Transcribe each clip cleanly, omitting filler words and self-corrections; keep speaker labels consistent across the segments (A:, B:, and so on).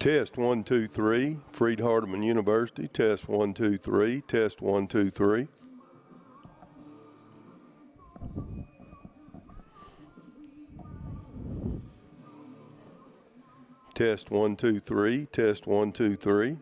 A: Test 1 2 3, Hardin University. Test 1 2 3. Test 1 2 3. Test 1 2 3. Test 1 2 3.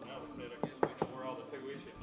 B: Now we said, I guess we know where all the tuition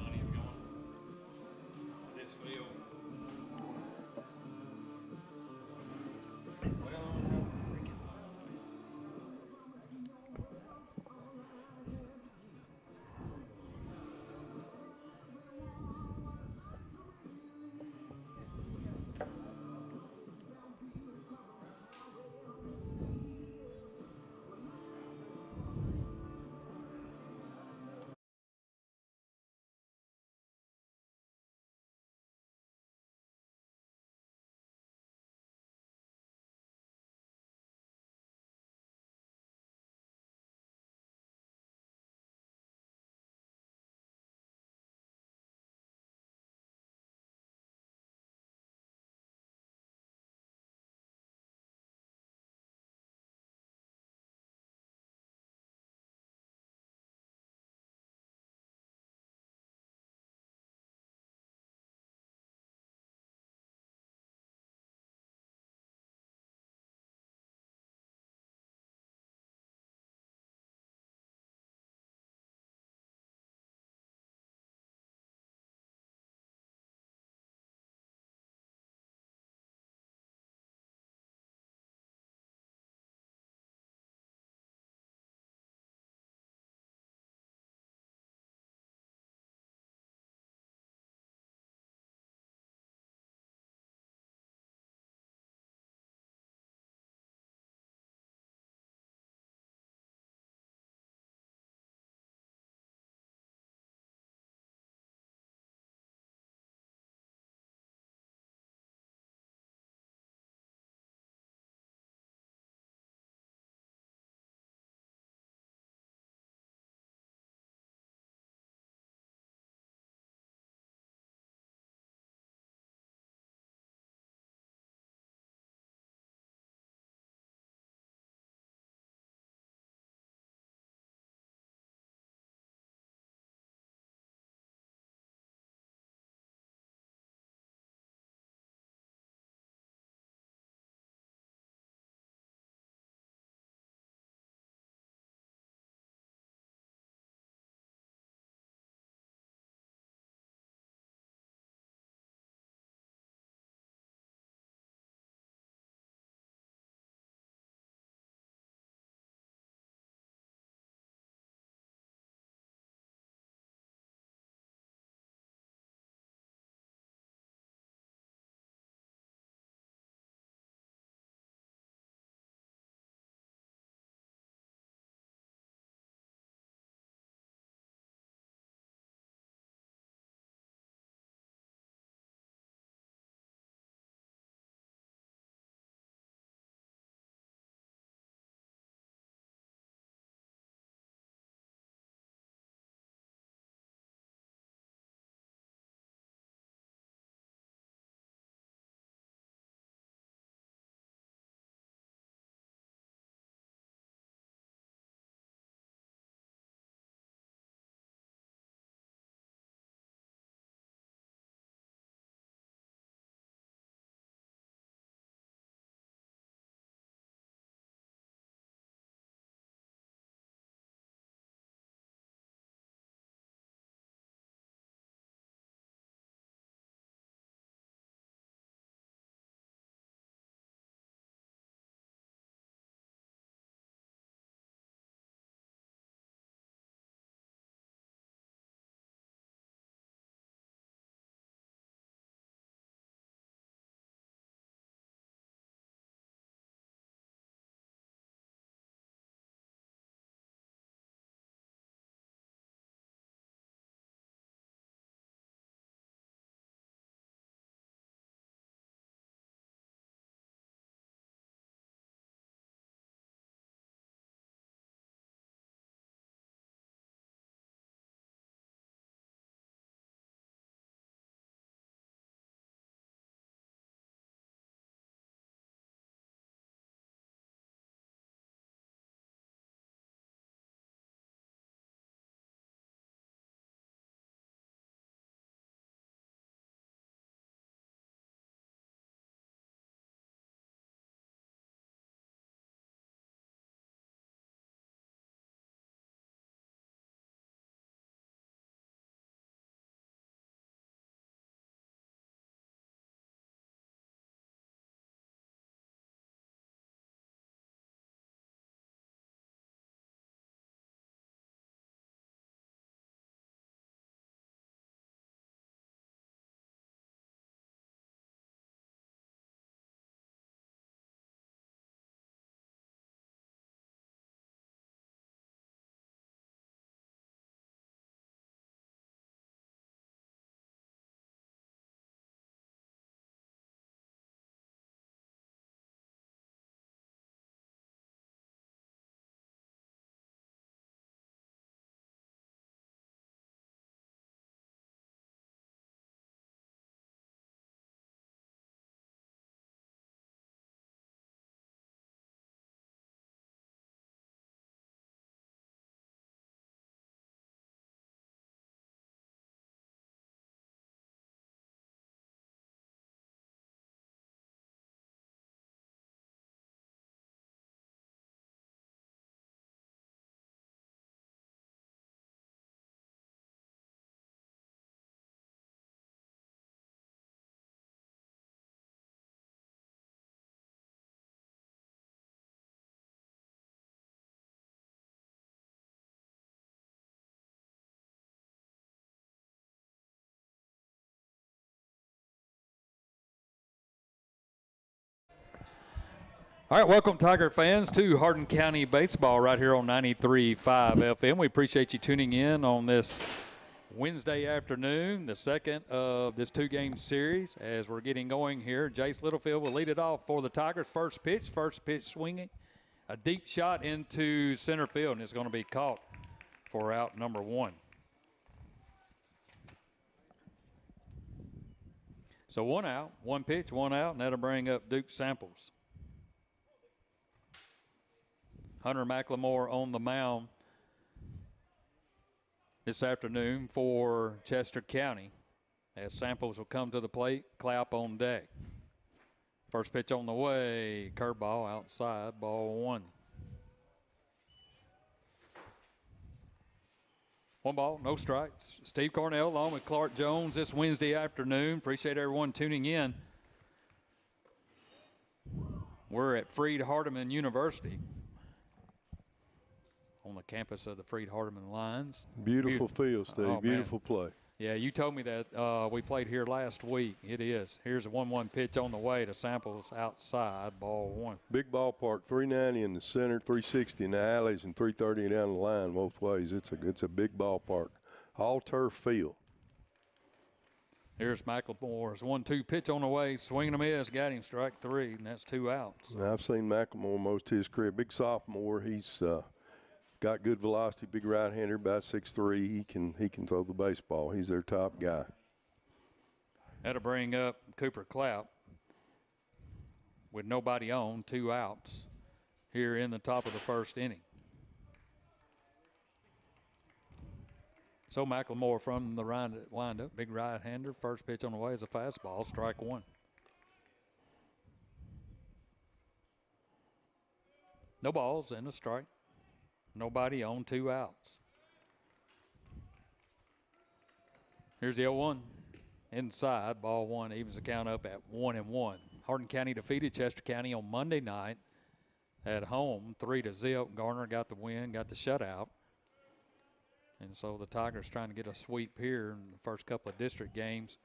B: All right, welcome Tiger fans to Hardin County Baseball right here on 93.5 FM. We appreciate you tuning in on this Wednesday afternoon, the second of this two-game series. As we're getting going here, Jace Littlefield will lead it off for the Tigers. First pitch swinging. A deep shot into center field, and it's going to be caught for out number one. So one out, one pitch, one out, and that'll bring up Duke Samples. Hunter McLemore on the mound this afternoon for Chester County as Samples will come to the plate, Clapp on deck. First pitch on the way, curveball outside, ball one. One ball, no strikes. Steve Cornell along with Clark Jones this Wednesday afternoon. Appreciate everyone tuning in. We're at Freed-Hardeman University on the campus of the Freed-Hardeman Lions.
A: Beautiful field, Steve.
B: Oh,
A: beautiful play.
B: Yeah, you told me that we played here last week. It is. Here's a 1-1 pitch on the way to Samples outside, ball one.
A: Big ballpark, 390 in the center, 360 in the alleys, and 330 down the line both ways. It's a big ballpark. All turf field.
B: Here's McLemore's 1-2 pitch on the way, swinging a miss, got him strike three, and that's 2 outs.
A: Now, I've seen McLemore most of his career. Big sophomore. He's got good velocity, big right-hander, about 6'3". He can throw the baseball. He's their top guy.
B: That'll bring up Cooper Clapp with nobody on, 2 outs here in the top of the first inning. So McLemore from the windup, big right-hander. First pitch on the way is a fastball, strike one. No balls and a strike. Nobody on, 2 outs. Here's the 0-1. Inside, ball one, evens the count up at 1-1. Hardin County defeated Chester County on Monday night at home, 3-0. Garner got the win, got the shutout. And so the Tigers trying to get a sweep here in the first couple of district games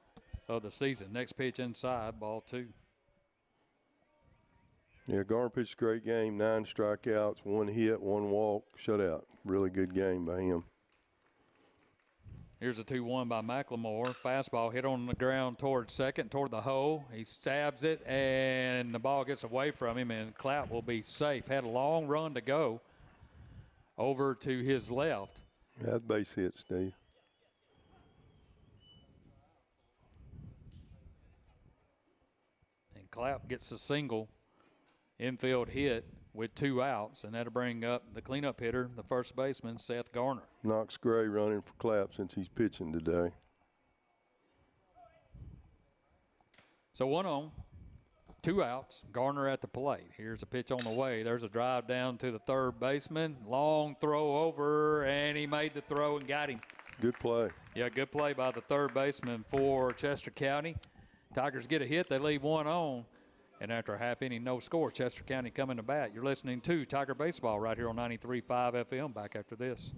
B: of the season. Next pitch inside, ball two.
A: Yeah, Garner pitched a great game, 9 strikeouts, 1 hit, 1 walk, shutout. Really good game by him.
B: Here's a 2-1 by McLemore. Fastball hit on the ground toward second, toward the hole. He stabs it, and the ball gets away from him, and Clapp will be safe. Had a long run to go over to his left.
A: Yeah, that's base hit, Steve.
B: And Clapp gets a single infield hit with 2 outs, and that'll bring up the cleanup hitter, the first baseman, Seth Garner.
A: Knox Gray running for Clapp since he's pitching today.
B: So 1 on, 2 outs, Garner at the plate. Here's a pitch on the way. There's a drive down to the third baseman. Long throw over, and he made the throw and got him.
A: Good play.
B: Yeah, good play by the third baseman for Chester County. Tigers get a hit. They leave 1 on. And after a half inning, no score, Chester County coming to bat. You're listening to Tiger Baseball right here on 93.5 FM. Back after this.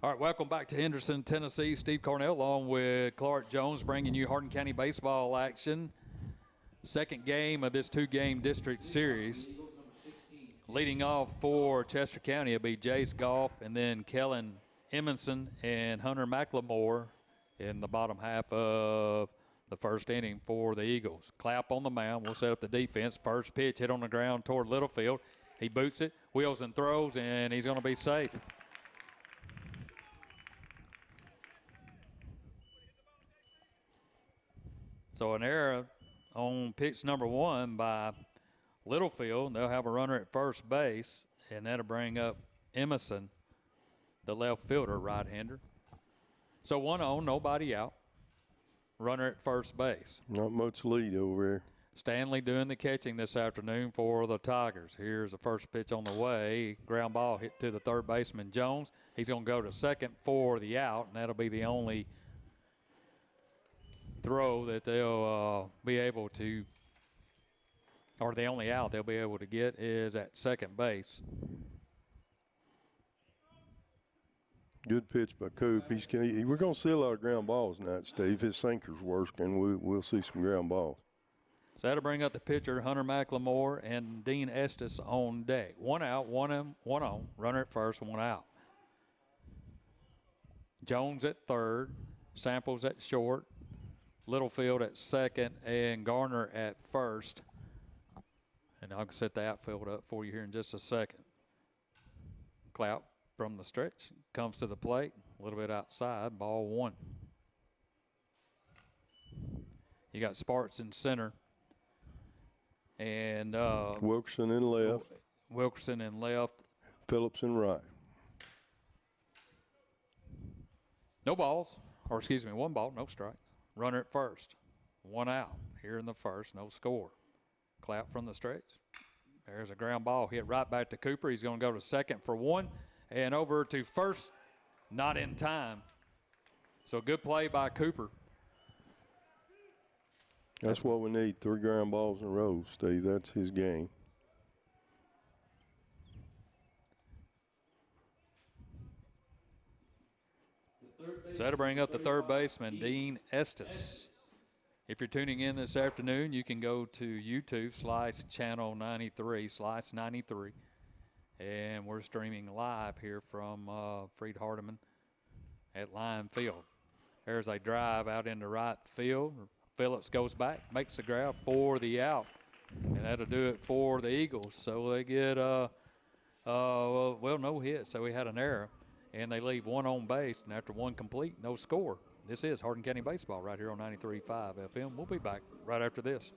B: All right, welcome back to Henderson, Tennessee. Steve Cornell along with Clark Jones bringing you Hardin County baseball action. Second game of this two-game district series. Leading off for Chester County will be Jace Goff and then Kellen Emerson and Hunter McLemore in the bottom half of the first inning for the Eagles. Clapp on the mound. We'll set up the defense. First pitch hit on the ground toward Littlefield. He boots it, wheels and throws, and he's going to be safe. So an error on pitch number one by Littlefield. They'll have a runner at first base, and that'll bring up Emerson, the left fielder, right-hander. So 1 on, nobody out. Runner at first base.
A: Not much lead over there.
B: Stanley doing the catching this afternoon for the Tigers. Here's the first pitch on the way. Ground ball hit to the third baseman, Jones. He's going to go to second for the out, and that'll be the only throw that they'll be able to, or the only out they'll be able to get is at second base.
A: Good pitch by Coop. We're going to see a lot of ground balls tonight, Steve. His sinker's working. We'll see some ground balls.
B: So that'll bring up the pitcher, Hunter McLemore and Dean Estes on deck. 1 out, 1 on. Runner at first, 1 out. Jones at third. Samples at short. Littlefield at second and Garner at first. And I'll set the outfield up for you here in just a second. Clapp from the stretch comes to the plate, a little bit outside, ball 1. You got Sparks in center. And
A: Wilkerson in left.
B: Wilkerson in left.
A: Phillips in right.
B: No balls, or excuse me, 1 ball, no strikes. Runner at first, 1 out here in the first, no score. Clapp from the stretch. There's a ground ball hit right back to Cooper. He's going to go to second for 1 and over to first, not in time. So good play by Cooper.
A: That's what we need, 3 ground balls in a row, Steve. That's his game.
B: So that'll bring up the third baseman, Dean Estes. If you're tuning in this afternoon, you can go to YouTube, Slice Channel 93, Slice 93. And we're streaming live here from Freed Hardiman at Lime Field. There's a drive out into right field. Phillips goes back, makes the grab for the out. And that'll do it for the Eagles. So they get, no hit. So we had an error. And they leave 1 on base, and after 1 complete, no score. This is Hardin County Baseball right here on 93.5 FM. We'll be back right after this.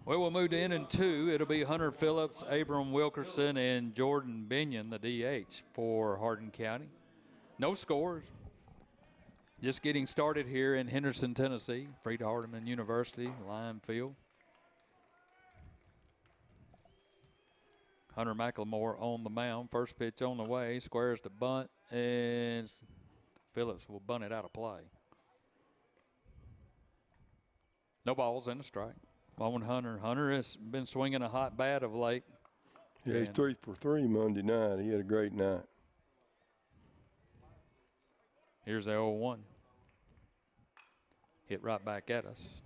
B: Well, we'll move to inning 2. It'll be Hunter Phillips, Abram Wilkerson, and Jordan Binion, the DH for Hardin County. No scores. Just getting started here in Henderson, Tennessee, Freed Hardiman University, Lime Field. Hunter McLemore on the mound. First pitch on the way. Squares to bunt, and Phillips will bunt it out of play. No balls and a strike. 1 Hunter. Hunter has been swinging a hot bat of late.
A: Yeah, he's 3 for 3 Monday night. He had a great night.
B: Here's the 0-1. Hit right back at us.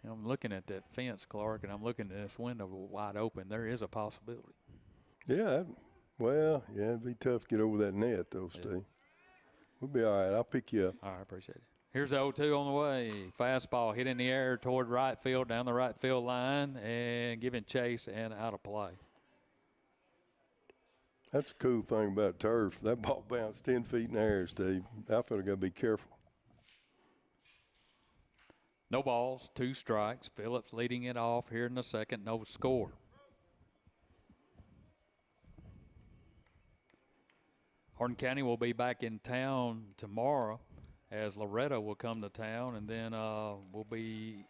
B: I'm looking at that fence, Clark, and I'm looking at this window wide open. There is a possibility.
A: Yeah, it'd be tough to get over that net, though, Steve. Yeah. We'll be all right. I'll pick you up.
B: All right, appreciate it. Here's the 0-2 on the way. Fastball hit in the air toward right field, down the right field line, and giving chase and out of play.
A: That's a cool thing about turf. That ball bounced 10 feet in the air, Steve. Outfielder got to be careful.
B: No balls, 2 strikes. Phillips leading it off here in the second. No score. Hardin County will be back in town tomorrow as Loretto will come to town, and then we'll be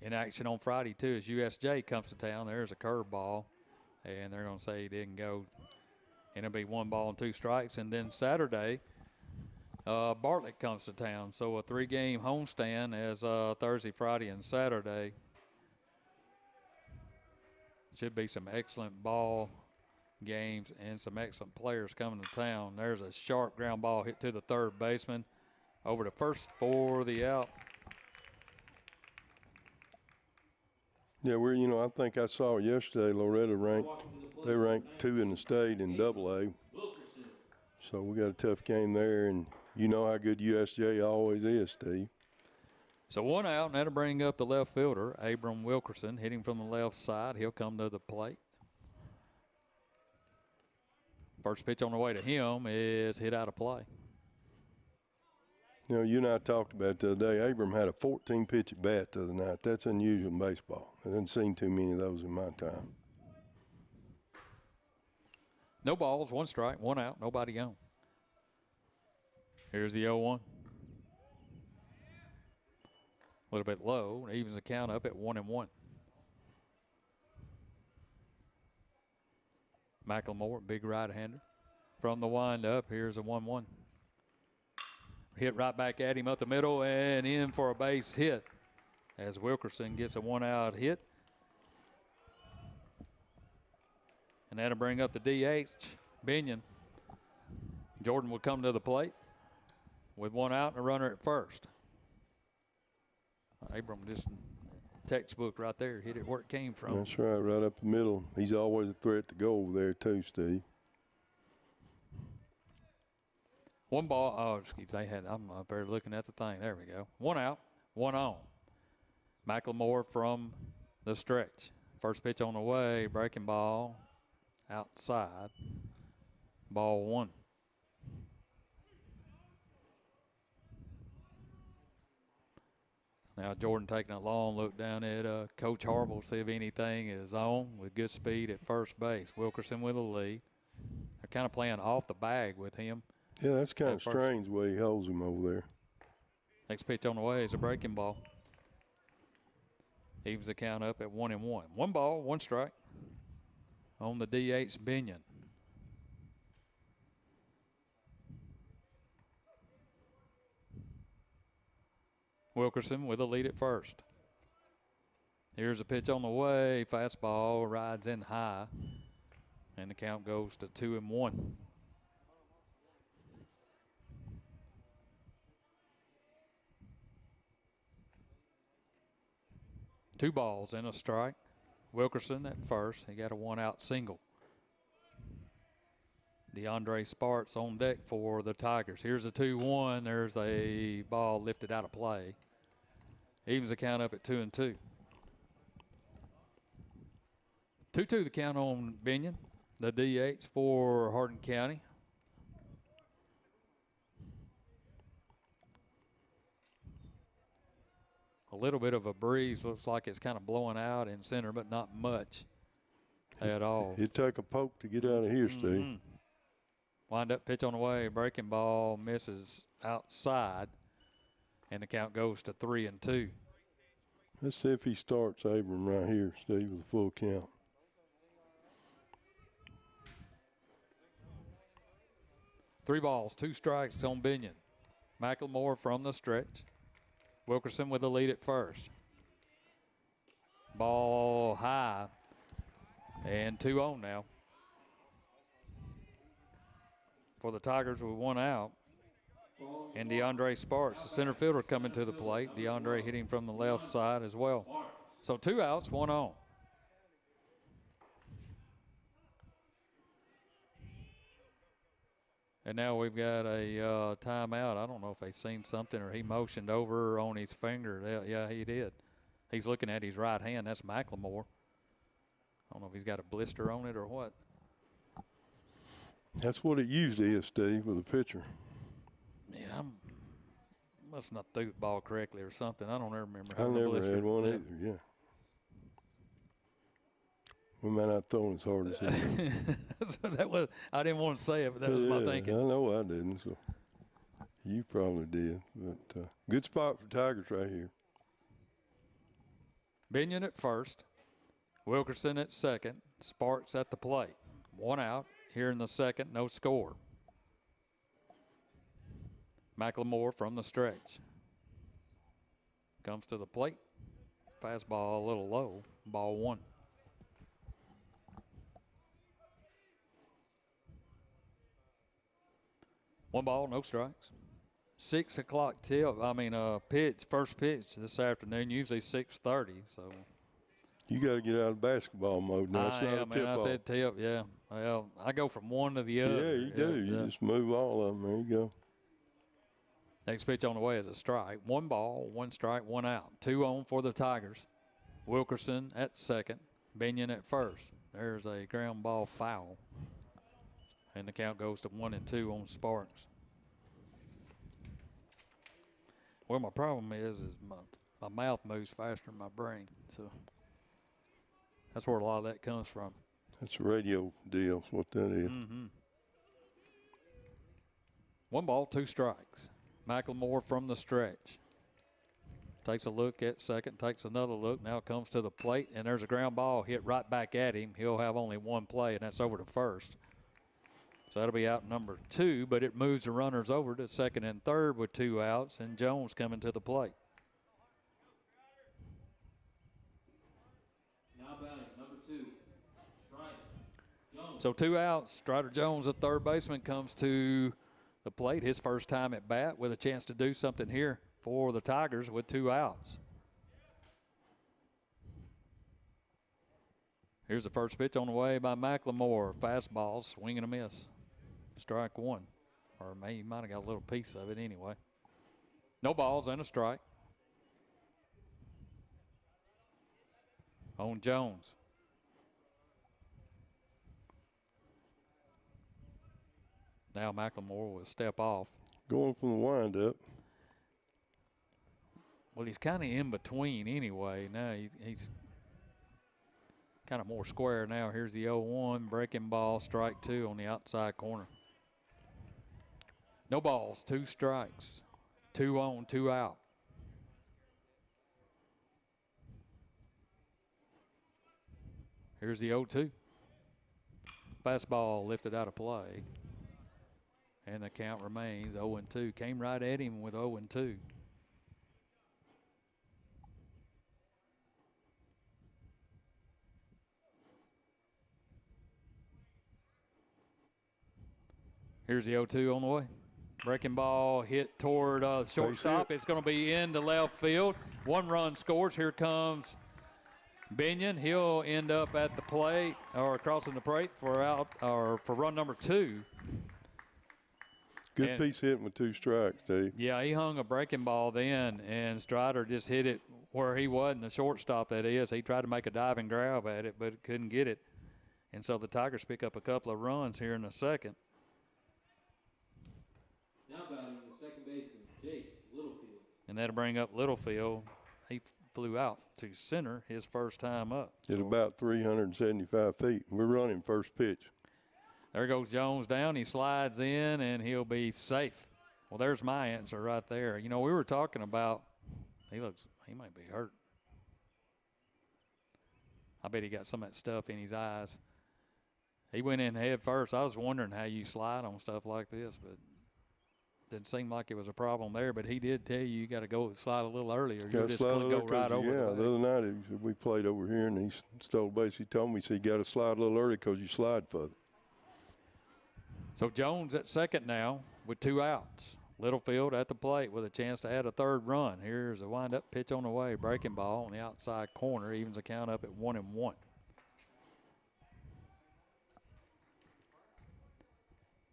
B: in action on Friday too as USJ comes to town. There's a curveball, and they're going to say he didn't go, and it'll be 1 ball and 2 strikes. And then Saturday, Bartlett comes to town, so a 3-game homestand as Thursday, Friday, and Saturday. Should be some excellent ball games and some excellent players coming to town. There's a sharp ground ball hit to the third baseman over to first for the out.
A: Yeah, I think I saw yesterday Loretto they ranked 2 in the state in AA. So we got a tough game there, and you know how good USJ always is, Steve.
B: So 1 out, and that'll bring up the left fielder, Abram Wilkerson, hitting from the left side. He'll come to the plate. First pitch on the way to him is hit out of play.
A: You and I talked about it the other day. Abram had a 14-pitch at bat the other night. That's unusual in baseball. I haven't seen too many of those in my time.
B: No balls, 1 strike, 1 out, nobody on. Here's the 0-1. A little bit low, evens the count up at 1-1. McLemore, big right-hander. From the wind-up, here's a 1-1. Hit right back at him up the middle and in for a base hit as Wilkerson gets a 1-out hit. And that'll bring up the DH, Binion. Jordan will come to the plate with 1 out and a runner at first. Abram just textbook right there, hit it where it came from.
A: That's right up the middle. He's always a threat to go over there too, Steve.
B: 1 ball. Oh, excuse me. I'm up there looking at the thing. There we go. 1 out, 1 on. McLemore from the stretch. First pitch on the way. Breaking ball outside. Ball 1. Now Jordan taking a long look down at Coach Harville, see if anything is on with good speed at first base. Wilkerson with a lead. They're kind of playing off the bag with him.
A: Yeah, that's kind of strange the way he holds him over there.
B: Next pitch on the way is a breaking ball. Evens the count up at 1-1. 1 ball, 1 strike on the DH, Binion. Wilkerson with a lead at first. Here's a pitch on the way. Fastball rides in high. And the count goes to 2-1. Two balls and a strike. Wilkerson at first. He got a 1-out single. DeAndre Sparks on deck for the Tigers. Here's a 2-1. There's a ball lifted out of play. Evens the count up at 2-2. 2-2 the count on Binion, the DH for Hardin County. A little bit of a breeze. Looks like it's kind of blowing out in center, but not much at all.
A: It'd take a poke to get out of here, Steve.
B: Wind up pitch on the way. Breaking ball misses outside, and the count goes to 3-2.
A: Let's see if he starts Abram right here, Steve, with a full count.
B: Three balls, two strikes on Binion. McLemore from the stretch. Wilkerson with the lead at first. Ball high. And 2 on now. For the Tigers with 1 out. And DeAndre Sparks, the center fielder, coming to the plate. DeAndre hitting from the left side as well. So 2 outs, 1 on. And now we've got a timeout. I don't know if they seen something or he motioned over on his finger. Yeah, he did. He's looking at his right hand. That's McLemore. I don't know if he's got a blister on it or what.
A: That's what it usually is, Steve, with a pitcher.
B: Yeah, I must not threw the ball correctly or something. I don't ever remember.
A: I never had one either, yeah. We might not throw as hard as he
B: So that was, I didn't want to say it, but that was my thinking.
A: I know I didn't, so you probably did. But good spot for Tigers right here.
B: Binion at first, Wilkerson at second, Sparks at the plate. 1 out here in the second, no score. McLemore from the stretch. Comes to the plate. Fastball a little low, ball 1. One ball, no strikes. 6 o'clock pitch, first pitch this afternoon, usually 6:30. So
A: you got to get out of basketball mode now. It's not a tip off.
B: I said tip, yeah. Well, I go from one to the other.
A: Yeah, you do. You just move all of them. There you go.
B: Next pitch on the way is a strike. 1 ball, 1 strike, 1 out. 2 on for the Tigers. Wilkerson at second, Binion at first. There's a ground ball foul. And the count goes to 1-2 on Sparks. Well, my problem is my mouth moves faster than my brain. So that's where a lot of that comes from.
A: That's a radio deal, is what that is.
B: Mm-hmm. 1 ball, 2 strikes. McLemore from the stretch. Takes a look at second, takes another look, now comes to the plate, and there's a ground ball hit right back at him. He'll have only 1 play, and that's over to first. So that'll be out number 2, but it moves the runners over to second and third with 2 outs, and Jones coming to the plate.
C: Now batting number 2, Strider Jones.
B: So 2 outs. Strider Jones, the third baseman, comes to the plate. His first time at bat with a chance to do something here for the Tigers with 2 outs. Here's the first pitch on the way by McLemore. Fastball, swing and a miss. Strike 1. Or he might have got a little piece of it anyway. No balls and a strike. On Jones. Now McLemore will step off.
A: Going from the windup.
B: Well, he's kind of in between anyway. Now he's kind of more square now. Here's the 0-1, breaking ball, strike 2 on the outside corner. No balls, 2 strikes. 2 on, 2 out. Here's the 0-2. Fastball lifted out of play. And the count remains 0-2. Came right at him with 0-2. Here's the 0-2 on the way. Breaking ball hit toward shortstop. It's going to be into left field. 1 run scores. Here comes Binion. He'll end up at the plate or crossing the plate for out or for run number 2.
A: Good piece hitting with 2 strikes, Dave.
B: Yeah, he hung a breaking ball then, and Strider just hit it where he wasn't, the shortstop that is. He tried to make a diving grab at it, but couldn't get it. And so the Tigers pick up a couple of runs here in the second.
C: Now batting the second baseman, Jace Littlefield.
B: And that'll bring up Littlefield. He flew out to center his first time up.
A: At about 375 feet. We're running first pitch.
B: There goes Jones down. He slides in, and he'll be safe. Well, there's my answer right there. You know, we were talking about he might be hurt. I bet he got some of that stuff in his eyes. He went in head first. I was wondering how you slide on stuff like this, but didn't seem like it was a problem there. But he did tell you got to go slide a little earlier. You'll just go right over
A: yeah,
B: the back.
A: the other night we played over here, and he stole base. He told me, he said, you got to slide a little early because you slide further.
B: So Jones at second now with 2 outs. Littlefield at the plate with a chance to add a third run. Here's a wind-up pitch on the way. Breaking ball on the outside corner. Evens the count up at 1-1.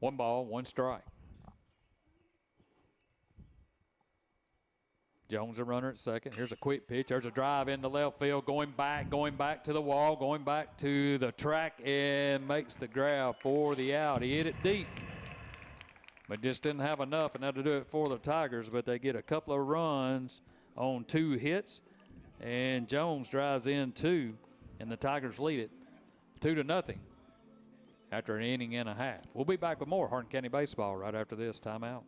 B: 1 ball, 1 strike. Jones a runner at second. Here's a quick pitch. There's a drive into left field. Going back to the wall, going back to the track, and makes the grab for the out. He hit it deep, but just didn't have enough, and had to do it for the Tigers. But they get a couple of runs on 2 hits, and Jones drives in 2, and the Tigers lead it 2-0 after an inning and a half. We'll be back with more Hardin County baseball right after this timeout.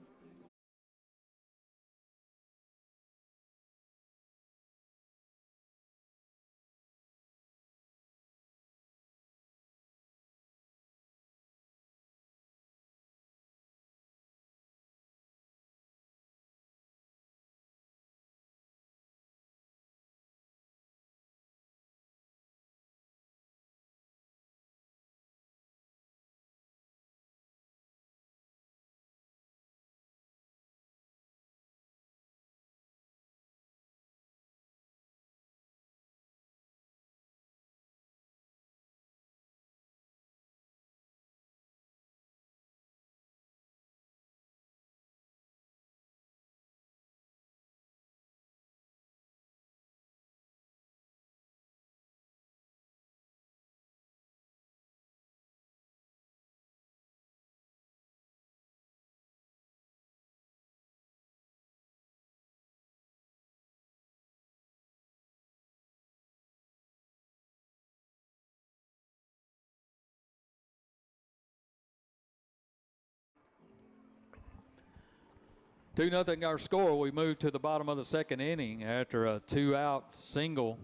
B: Two nothing our score. We move to the bottom of the second inning after a 2-out single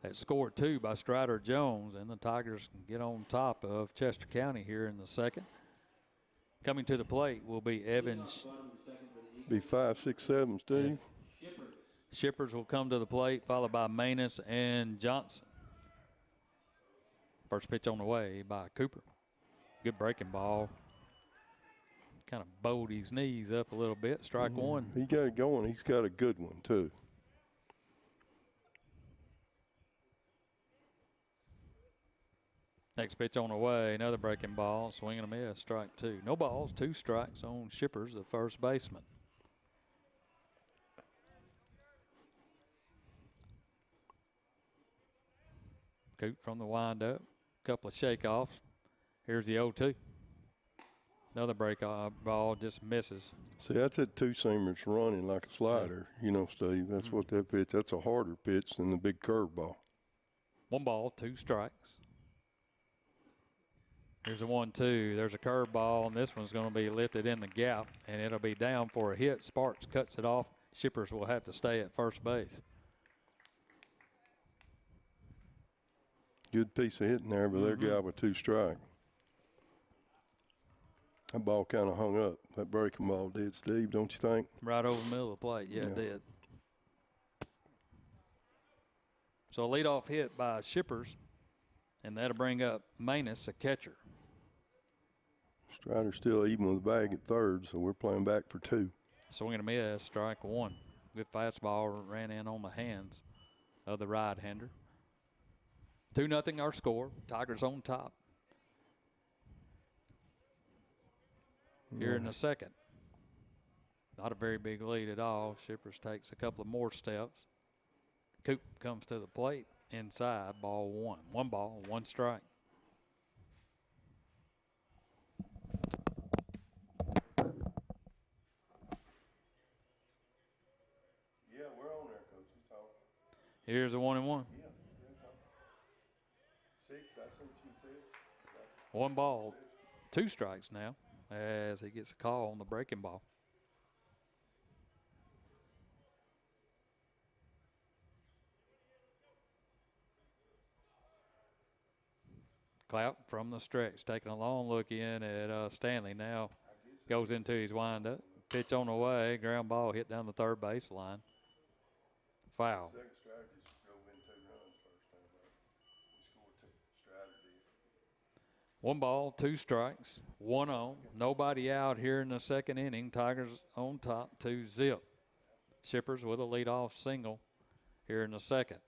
B: that scored 2 by Strider Jones, and the Tigers can get on top of Chester County here in the second. Coming to the plate will be Evans.
A: Be 5, 6, 7, Steve.
B: Shippers will come to the plate, followed by Manus and Johnson. First pitch on the way by Cooper. Good breaking ball. Kind of bowed his knees up a little bit. Strike 1.
A: He got it going. He's got a good one, too.
B: Next pitch on the way, another breaking ball. Swing and a miss. Strike 2. No balls, 2 strikes on Shippers, the first baseman. Coop from the windup. Couple of shake-offs. Here's the 0-2. Another break ball just misses.
A: See, that's that two-seamer's running like a slider, you know, Steve. That's what that pitch, that's a harder pitch than the big curveball.
B: 1 ball, 2 strikes. Here's a 1-2. There's a curveball, and this one's going to be lifted in the gap, and it'll be down for a hit. Sparks cuts it off. Shippers will have to stay at first base.
A: Good piece of hitting there, but they're guy with 2 strikes. That ball kind of hung up. That breaking ball did, Steve, don't you think?
B: Right over the middle of the plate. Yeah, it did. So a leadoff hit by Shippers, and that'll bring up Manus, a catcher.
A: Strider's still even with the bag at third, so we're playing back for 2.
B: Swing and a miss, strike 1. Good fastball ran in on the hands of the right-hander. 2-0 our score. Tigers on top. Here in the second. Not a very big lead at all. Shippers takes a couple of more steps. Coop comes to the plate inside, ball 1. 1 ball, 1 strike.
A: Yeah, we're on there, Coach. It's all.
B: Here's a 1-1.
A: Yeah, it's all. 6, I sent you 6.
B: 1 ball, 2 strikes now as he gets a call on the breaking ball. Clout from the stretch, taking a long look in at Stanley. Now goes into his windup. Pitch on the way. Ground ball hit down the third baseline. Foul.
A: Second strategy is go win 2 runs first time out. We scored 2. Strider did.
B: 1 ball, 2 strikes, 1 on. Nobody out here in the second inning. Tigers on top, 2-0. Shippers with a leadoff single here in the second.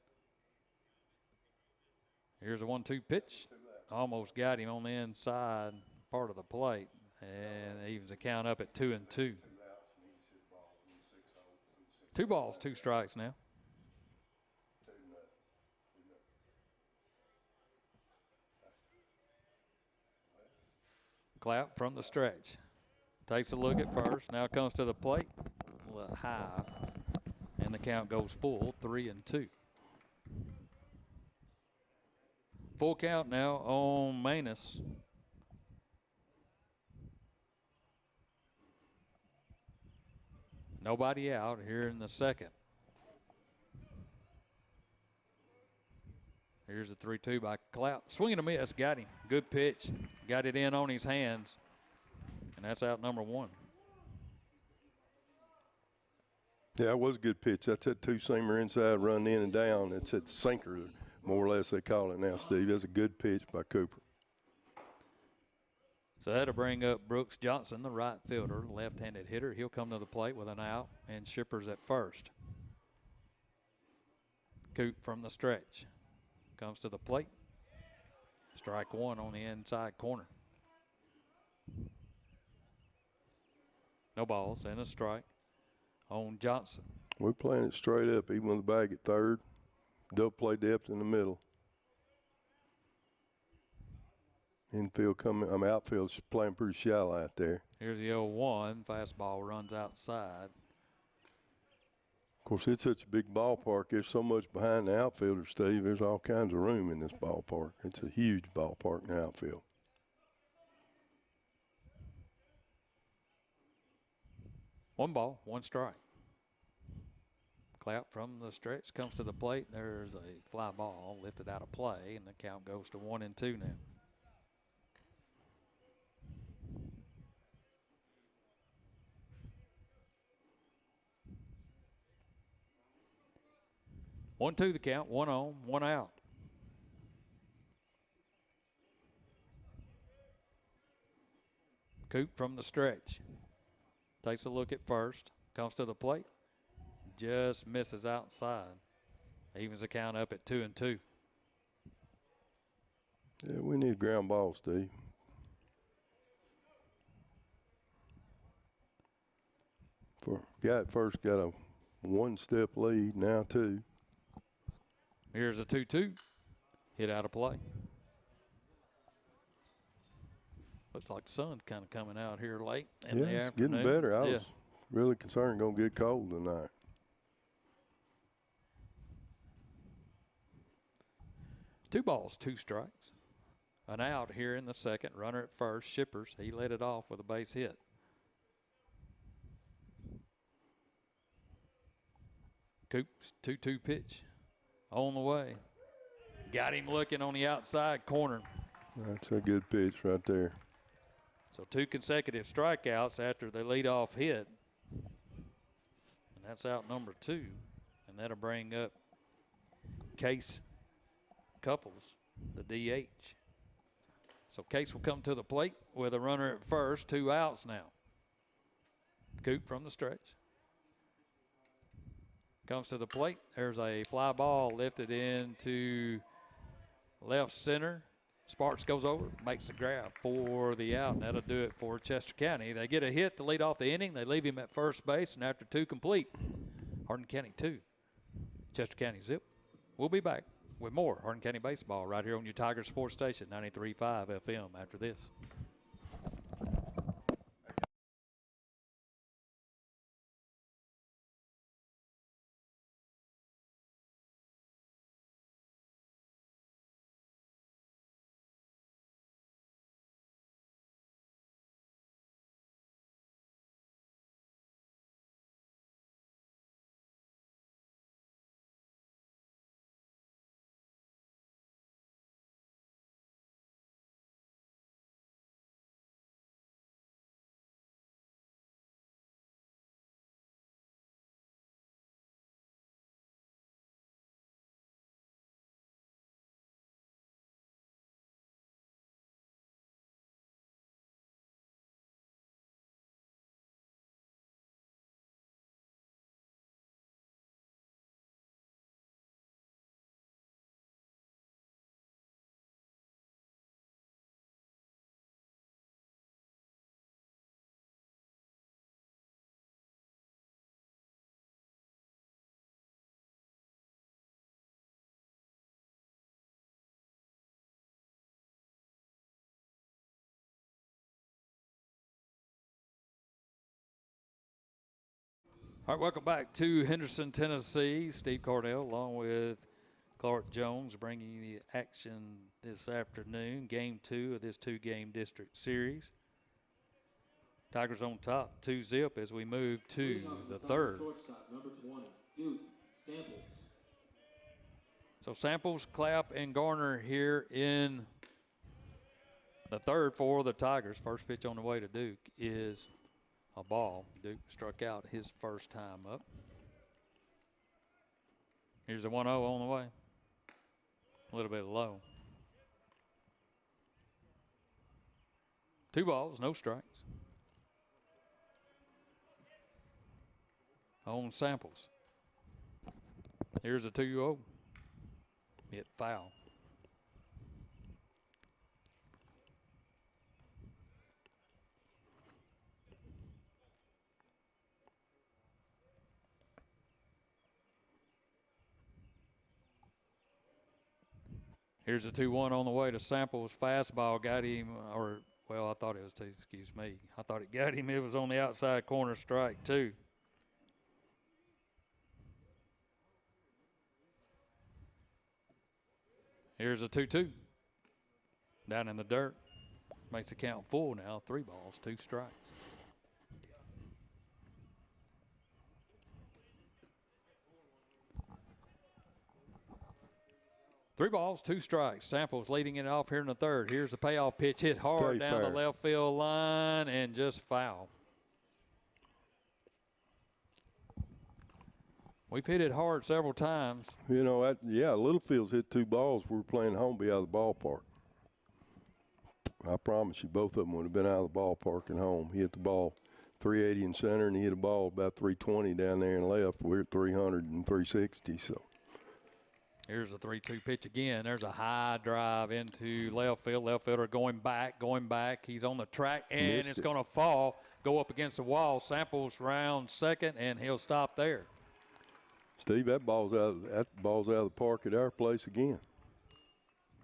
B: Here's a 1-2 pitch. Almost got him on the inside part of the plate. And evens the count up at 2-2.
A: 2 outs and he just hit the ball in the 6-0.
B: 2 balls, 2 strikes now.
A: 2-0. 2-0.
B: Clap from the stretch. Takes a look at first. Now comes to the plate. A little high. And the count goes full, 3-2. Full count now on Manus. Nobody out here in the second. Here's a 3-2 by Clout. Swing and a miss. Got him. Good pitch. Got it in on his hands. And that's out number 1.
A: Yeah, it was a good pitch. That's that 2-seamer inside, run in and down. It's that sinker, more or less they call it now, Steve. That's a good pitch by Cooper.
B: So that'll bring up Brooks Johnson, the right fielder, left-handed hitter. He'll come to the plate with an out, and Shippers at first. Coop from the stretch. Comes to the plate. Strike 1 on the inside corner. No balls and a strike on Johnson.
A: We're playing it straight up, even with the bag at third. Double play depth in the middle. Infield coming, outfield's playing pretty shallow out there.
B: Here's the 0-1. Fastball runs outside.
A: Of course, it's such a big ballpark. There's so much behind the outfielder, Steve. There's all kinds of room in this ballpark. It's a huge ballpark in the outfield.
B: One ball, 1 strike. Clap from the stretch comes to the plate. There's a fly ball lifted out of play, and the count goes to 1-2 now. One, two, the count. 1 on, 1 out. Coop from the stretch. Takes a look at first. Comes to the plate. Just misses outside. Evens the count up at 2-2.
A: Yeah, we need ground ball, Steve. First got a 1-step lead, now 2.
B: Here's a 2-2. Hit out of play. Looks like the sun's kind of coming out here late in the
A: it's
B: afternoon.
A: getting better. I was really concerned going to get cold tonight.
B: Two balls, 2 strikes. An out here in the second. Runner at first. Shippers. He led it off with a base hit. Coop's 2-2 pitch on the way. Got him looking on the outside corner.
A: That's a good pitch right there.
B: So 2 consecutive strikeouts after the leadoff hit. And that's out number 2. And that'll bring up Case Couples, the DH. So Case will come to the plate with a runner at first, 2 outs now. Coop from the stretch. Comes to the plate. There's a fly ball lifted into left center. Sparks goes over, makes a grab for the out, and that'll do it for Chester County. They get a hit to lead off the inning. They leave him at first base, and after 2 complete, Hardin County 2, Chester County 0. We'll be back with more Hardin County baseball right here on your Tiger Sports Station, 93.5 FM after this. All right, welcome back to Henderson, Tennessee. Steve Cardell along with Clark Jones bringing you the action this afternoon. Game 2 of this 2-game district series. Tigers on top, 2-0 as we move to the third.
C: Shortstop, number 20, Duke Samples.
B: So Samples, Clapp, and Garner here in the third for the Tigers. First pitch on the way to Duke is a ball. Duke struck out his first time up. Here's the 1-0 on the way. A little bit low. 2 balls, no strikes. On Samples. Here's a 2-0. Hit foul. Here's a 2-1 on the way to Samples. Fastball got him, I thought it was two, excuse me. I thought it got him. It was on the outside corner, strike 2. Here's a 2-2. Down in the dirt. Makes the count full now. 3 balls, 2 strikes. Three balls, 2 strikes. Samples leading it off here in the third. Here's the payoff pitch, hit hard down the left field line and just foul. We've hit it hard several times.
A: You know, Littlefield's hit 2 balls. We were playing home, be out of the ballpark. I promise you, both of them would have been out of the ballpark and home. He hit the ball 380 in center, and he hit a ball about 320 down there in left. We're at 300 and 360, so.
B: Here's a 3-2 pitch again. There's a high drive into left field. Left fielder going back. He's on the track, and it's going to fall, go up against the wall. Samples round second, and he'll stop there.
A: Steve, that ball's out of the park at our place again.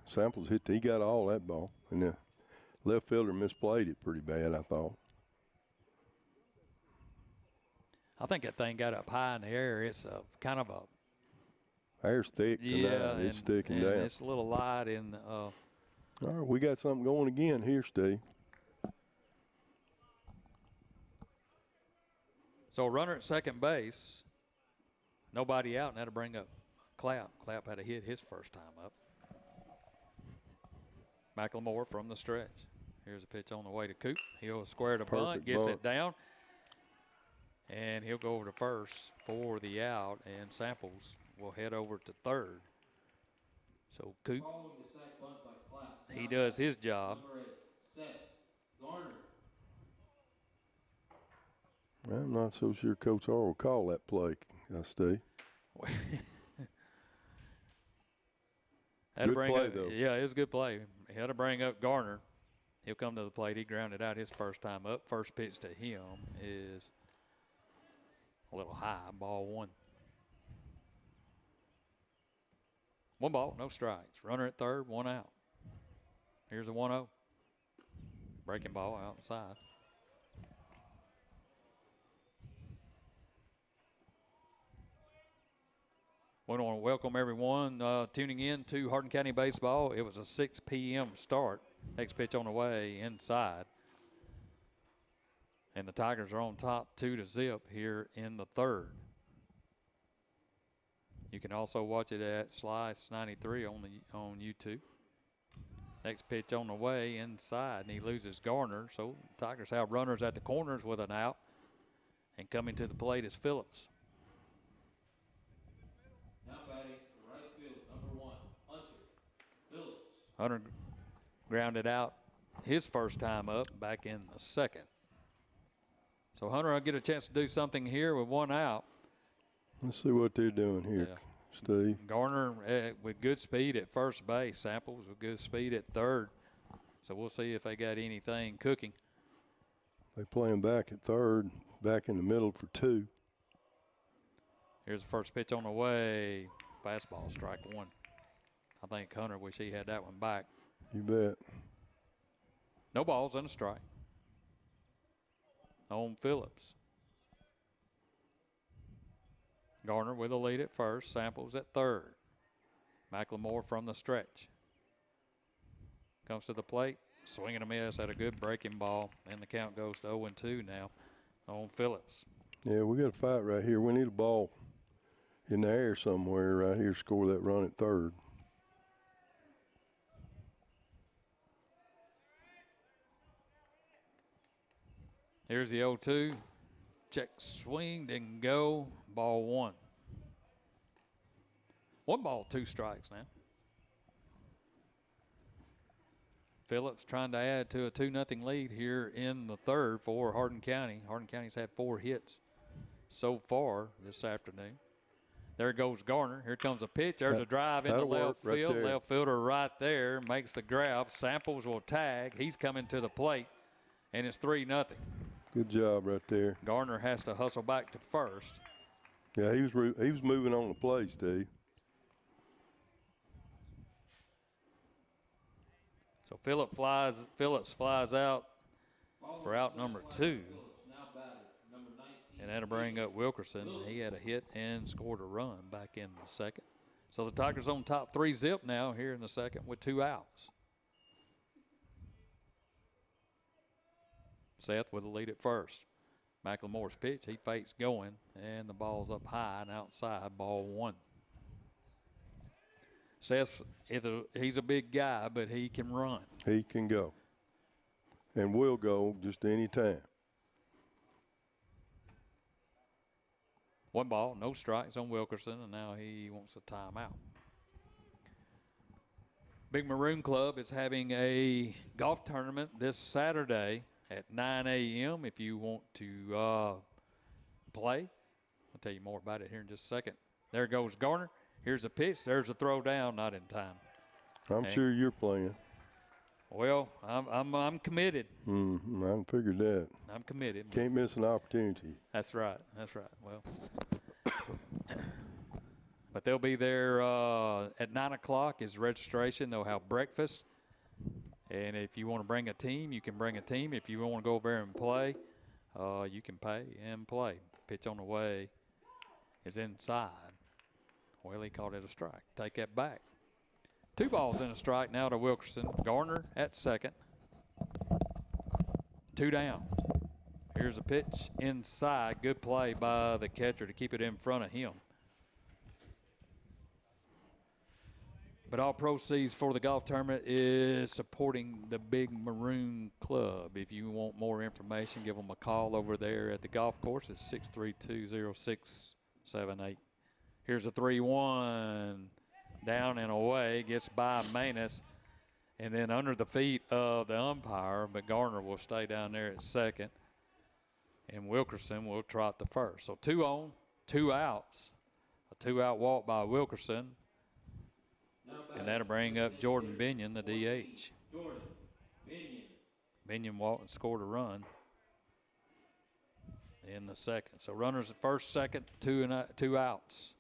A: Samples he got all that ball, and the left fielder misplayed it pretty bad, I thought.
B: I think that thing got up high in the air. It's a kind of a
A: air's thick tonight. It's thick and down.
B: It's a little light in the.
A: All right, we got something going again here, Steve.
B: So a runner at second base. Nobody out, and that'll bring up Clapp. Clapp had a hit his first time up. McLemore from the stretch. Here's a pitch on the way to Coop. He'll square the bunt, gets it down, and he'll go over to first for the out, and Samples will head over to third. So Coop, he does his job.
A: I'm not so sure Coach R will call that play, Steve.
B: Good
A: play, though.
B: Yeah, it was a good play. He had to bring up Garner. He'll come to the plate. He grounded out his first time up. First pitch to him is a little high, ball 1. 1 ball, no strikes. Runner at third, 1 out. Here's a 1-0. Breaking ball outside. We want to welcome everyone tuning in to Hardin County Baseball. It was a 6 p.m. start. Next pitch on the way inside. And the Tigers are on top 2-0 here in the third. You can also watch it at Slice 93 on YouTube. Next pitch on the way inside, and he loses Garner. So Tigers have runners at the corners with an out. And coming to the plate is Phillips.
C: Now batting right field, number 1, Hunter Phillips.
B: Hunter grounded out his first time up back in the second. So Hunter will get a chance to do something here with 1 out.
A: Let's see what they're doing here, Steve.
B: Garner with good speed at first base. Samples with good speed at third. So we'll see if they got anything cooking.
A: They play him back at third, back in the middle for 2.
B: Here's the first pitch on the way. Fastball, strike 1. I think Hunter wish he had that one back.
A: You bet.
B: No balls and a strike on Phillips. Garner with a lead at first. Samples at third. McLemore from the stretch. Comes to the plate. Swing and a miss at a good breaking ball. And the count goes to 0-2 now on Phillips.
A: Yeah, we got a fight right here. We need a ball in the air somewhere right here to score that run at third.
B: Here's the 0-2. Check swing, didn't go. Ball one. 1 ball, 2 strikes now. Phillips trying to add to a 2-0 lead here in the third for Hardin County. Hardin County's had 4 hits so far this afternoon. There goes Garner. Here comes a pitch. There's a drive into left field.
A: Right,
B: left fielder right there makes the grab. Samples will tag. He's coming to the plate, and it's 3-0.
A: Good job right there.
B: Garner has to hustle back to first.
A: Yeah, he was moving on the play, Steve.
B: So Phillips flies out for out number 2. And that'll bring up Wilkerson. He had a hit and scored a run back in the second. So the Tigers on top 3-0 now here in the second with 2 outs. Seth with the lead at first. McLemore's pitch, he fakes going, and the ball's up high and outside, ball 1. Seth, he's a big guy, but he can run.
A: He can go. And will go just any time.
B: 1 ball, no strikes on Wilkerson, and now he wants a timeout. Big Maroon Club is having a golf tournament this Saturday at 9 a.m. if you want to play. I'll tell you more about it here in just a second. There goes Garner. Here's a pitch. There's a throw down, not in time.
A: I'm sure you're playing.
B: Well, I'm committed.
A: I figured that.
B: I'm committed.
A: Can't miss an opportunity.
B: That's right. That's right. Well, but they'll be there at 9 o'clock is registration. They'll have breakfast. And if you want to bring a team, you can bring a team. If you want to go over there and play, you can pay and play. Pitch on the way is inside. Well, he called it a strike. Take that back. 2 balls and a strike now to Wilkerson. Garner at second. 2 down. Here's a pitch inside. Good play by the catcher to keep it in front of him. But all proceeds for the golf tournament is supporting the Big Maroon Club. If you want more information, give them a call over there at the golf course. It's 632-0678. Here's a 3-1. Down and away. Gets by Manus. And then under the feet of the umpire. But Garner will stay down there at second. And Wilkerson will trot the first. So 2 on, 2 outs. A 2-out walk by Wilkerson. And that'll bring up Jordan Binion, the DH. Binion walked and scored a run in the second. So runners at first, second, 2 outs.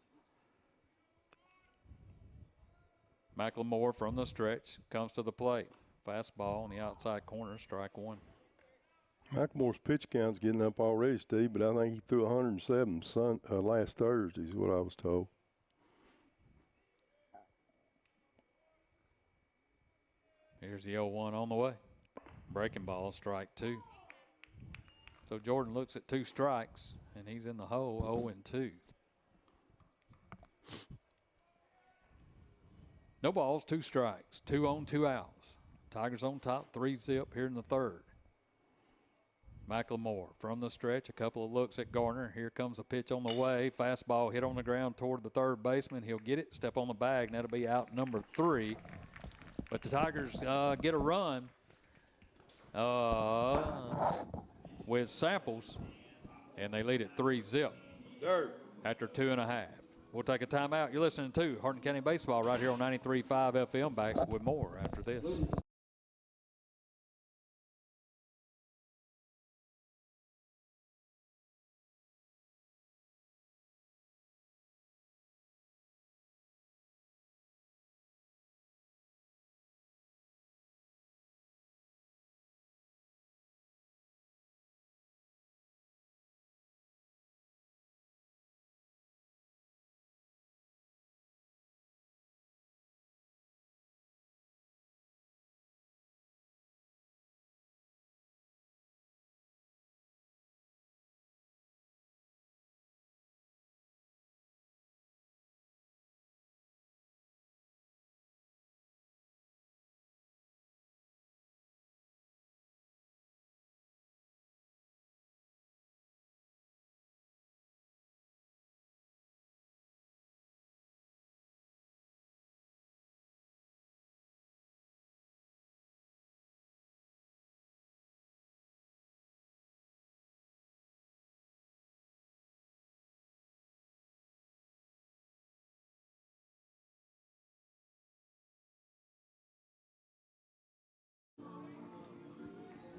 B: McLemore from the stretch comes to the plate. Fastball on the outside corner, strike 1.
A: McLemore's pitch count's getting up already, Steve, but I think he threw 107 last Thursday is what I was told.
B: Here's the 0-1 on the way. Breaking ball, strike 2. So Jordan looks at 2 strikes, and he's in the hole, 0-2. No balls, 2 strikes, 2 on, 2 outs. Tigers on top, 3-0 here in the third. McLemore from the stretch, a couple of looks at Garner. Here comes a pitch on the way. Fastball hit on the ground toward the third baseman. He'll get it, step on the bag, and that'll be out number 3. But the Tigers get a run with Samples, and they lead it 3-0 after 2.5. We'll take a timeout. You're listening to Hardin County Baseball right here on 93.5 FM. Back with more after this.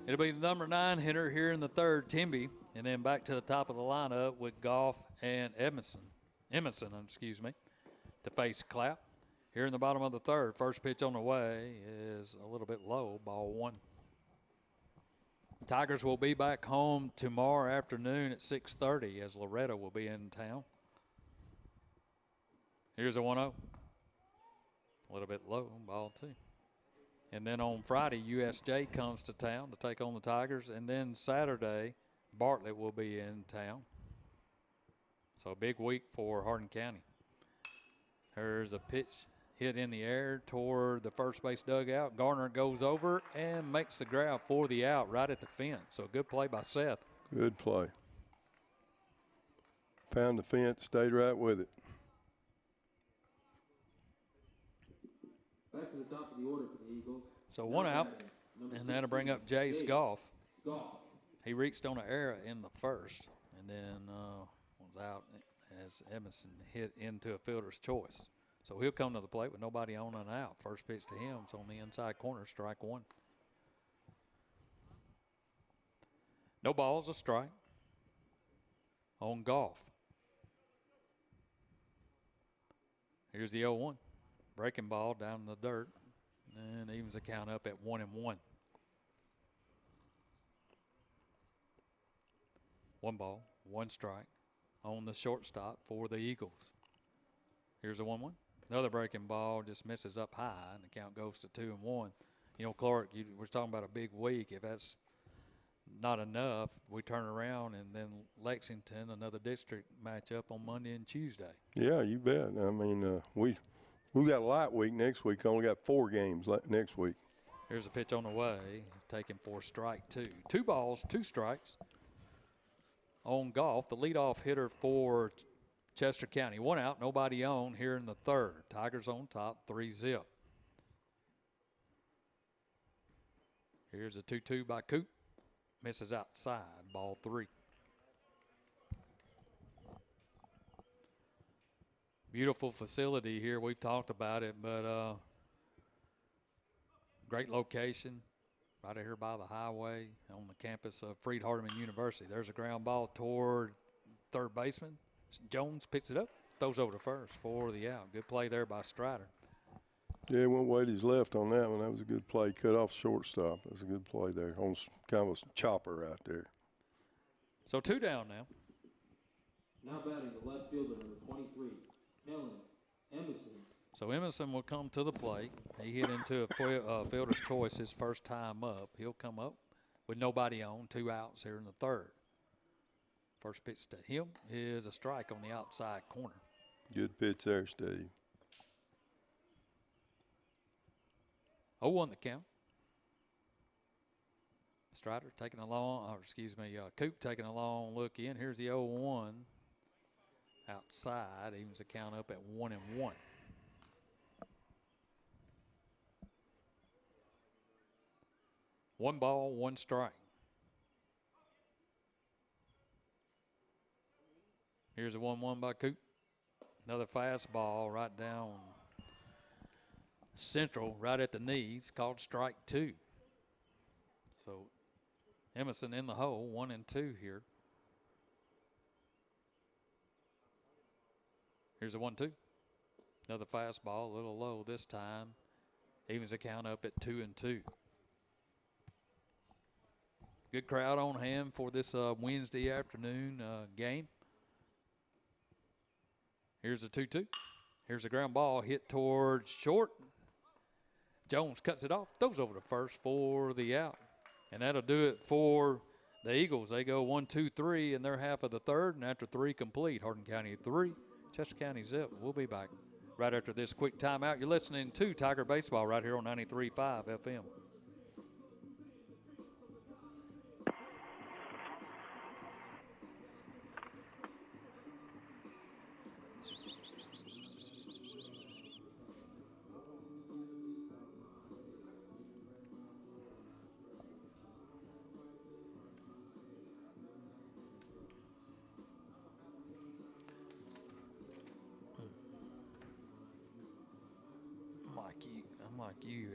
B: It'll be the number 9 hitter here in the third, Timby, and then back to the top of the lineup with Goff and Emerson, to face Clapp. Here in the bottom of the third, first pitch on the way is a little bit low, ball 1. Tigers will be back home tomorrow afternoon at 6:30 as Loretto will be in town. Here's a 1-0. A little bit low, ball 2. And then on Friday, USJ comes to town to take on the Tigers. And then Saturday, Bartlett will be in town. So a big week for Hardin County. Here's a pitch hit in the air toward the first base dugout. Garner goes over and makes the grab for the out right at the fence. So a good play by Seth.
A: Good play. Found the fence, stayed right with it.
C: Back to the top of the order for the Eagles.
B: So 1 out, and that'll bring up Jace Goff. He reached on an error in the first, and then was out as Emerson hit into a fielder's choice. So he'll come to the plate with nobody on and out. First pitch to him is on the inside corner, strike 1. No balls, a strike on Goff. Here's the 0-1. Breaking ball down in the dirt, and evens the count up at 1-1. 1 ball, 1 strike on the shortstop for the Eagles. Here's a 1-1. Another breaking ball just misses up high, and the count goes to 2-1. You know, Clark, we're talking about a big week. If that's not enough, we turn around, and then Lexington, another district matchup on Monday and Tuesday.
A: Yeah, you bet. I mean, we got a light week next week. Only got 4 games next week.
B: Here's a pitch on the way. Taken for strike 2. 2 balls, 2 strikes on Goff, the leadoff hitter for Chester County. 1 out, nobody on here in the third. Tigers on top, 3-0. Here's a 2-2 by Coop. Misses outside, ball 3. Beautiful facility here. We've talked about it, but great location right here by the highway on the campus of Freed-Hardeman University. There's a ground ball toward third baseman. Jones picks it up, throws over to first for the out. Good play there by Strider.
A: Yeah, he went way to his left on that one. That was a good play. Cut off shortstop. That was a good play there. On kind of a chopper right there.
B: So 2 down now.
C: Now batting the left fielder, number 23, Helen Emerson.
B: So Emerson will come to the plate. He hit into a fielder's choice his first time up. He'll come up with nobody on, 2 outs here in the third. First pitch to him is a strike on the outside corner.
A: Good pitch there, Steve.
B: 0-1 the count. Strider taking a long, Coop taking a long look in. Here's the 0-1 outside. Evens the count up at 1-1. 1 ball, 1 strike. Here's a 1-1 by Coop. Another fastball right down central, right at the knees, called strike 2. So Emerson in the hole, 1-2 here. Here's a 1-2. Another fastball, a little low this time. Evens the count up at 2-2. Good crowd on hand for this Wednesday afternoon game. Here's a 2-2. Here's a ground ball hit towards short. Jones cuts it off, throws over to first for the out. And that'll do it for the Eagles. They go 1-2-3 in their half of the third, and after 3 complete, Hardin County 3, Chester County 0. We'll be back right after this quick timeout. You're listening to Tiger Baseball right here on 93.5 FM. I'm like you.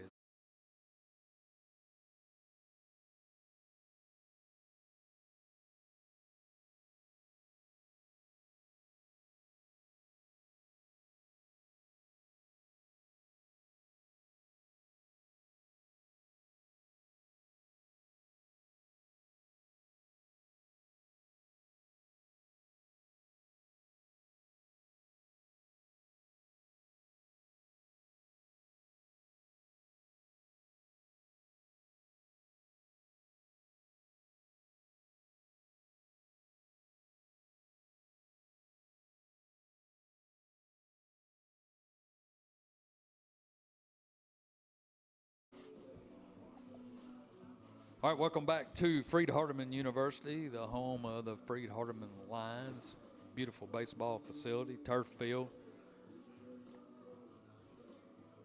B: All right, welcome back to Freed-Hardeman University, the home of the Freed-Hardeman Lions. Beautiful baseball facility, turf field.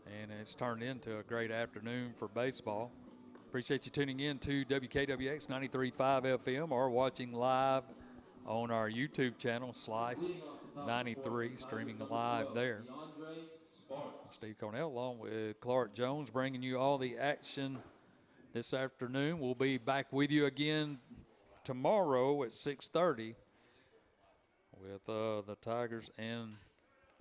B: And it's turned into a great afternoon for baseball. Appreciate you tuning in to WKWX 93.5 FM or watching live on our YouTube channel, Slice 93, streaming live there. Steve Cornell along with Clark Jones bringing you all the action this afternoon. We'll be back with you again tomorrow at 6:30 with the Tigers and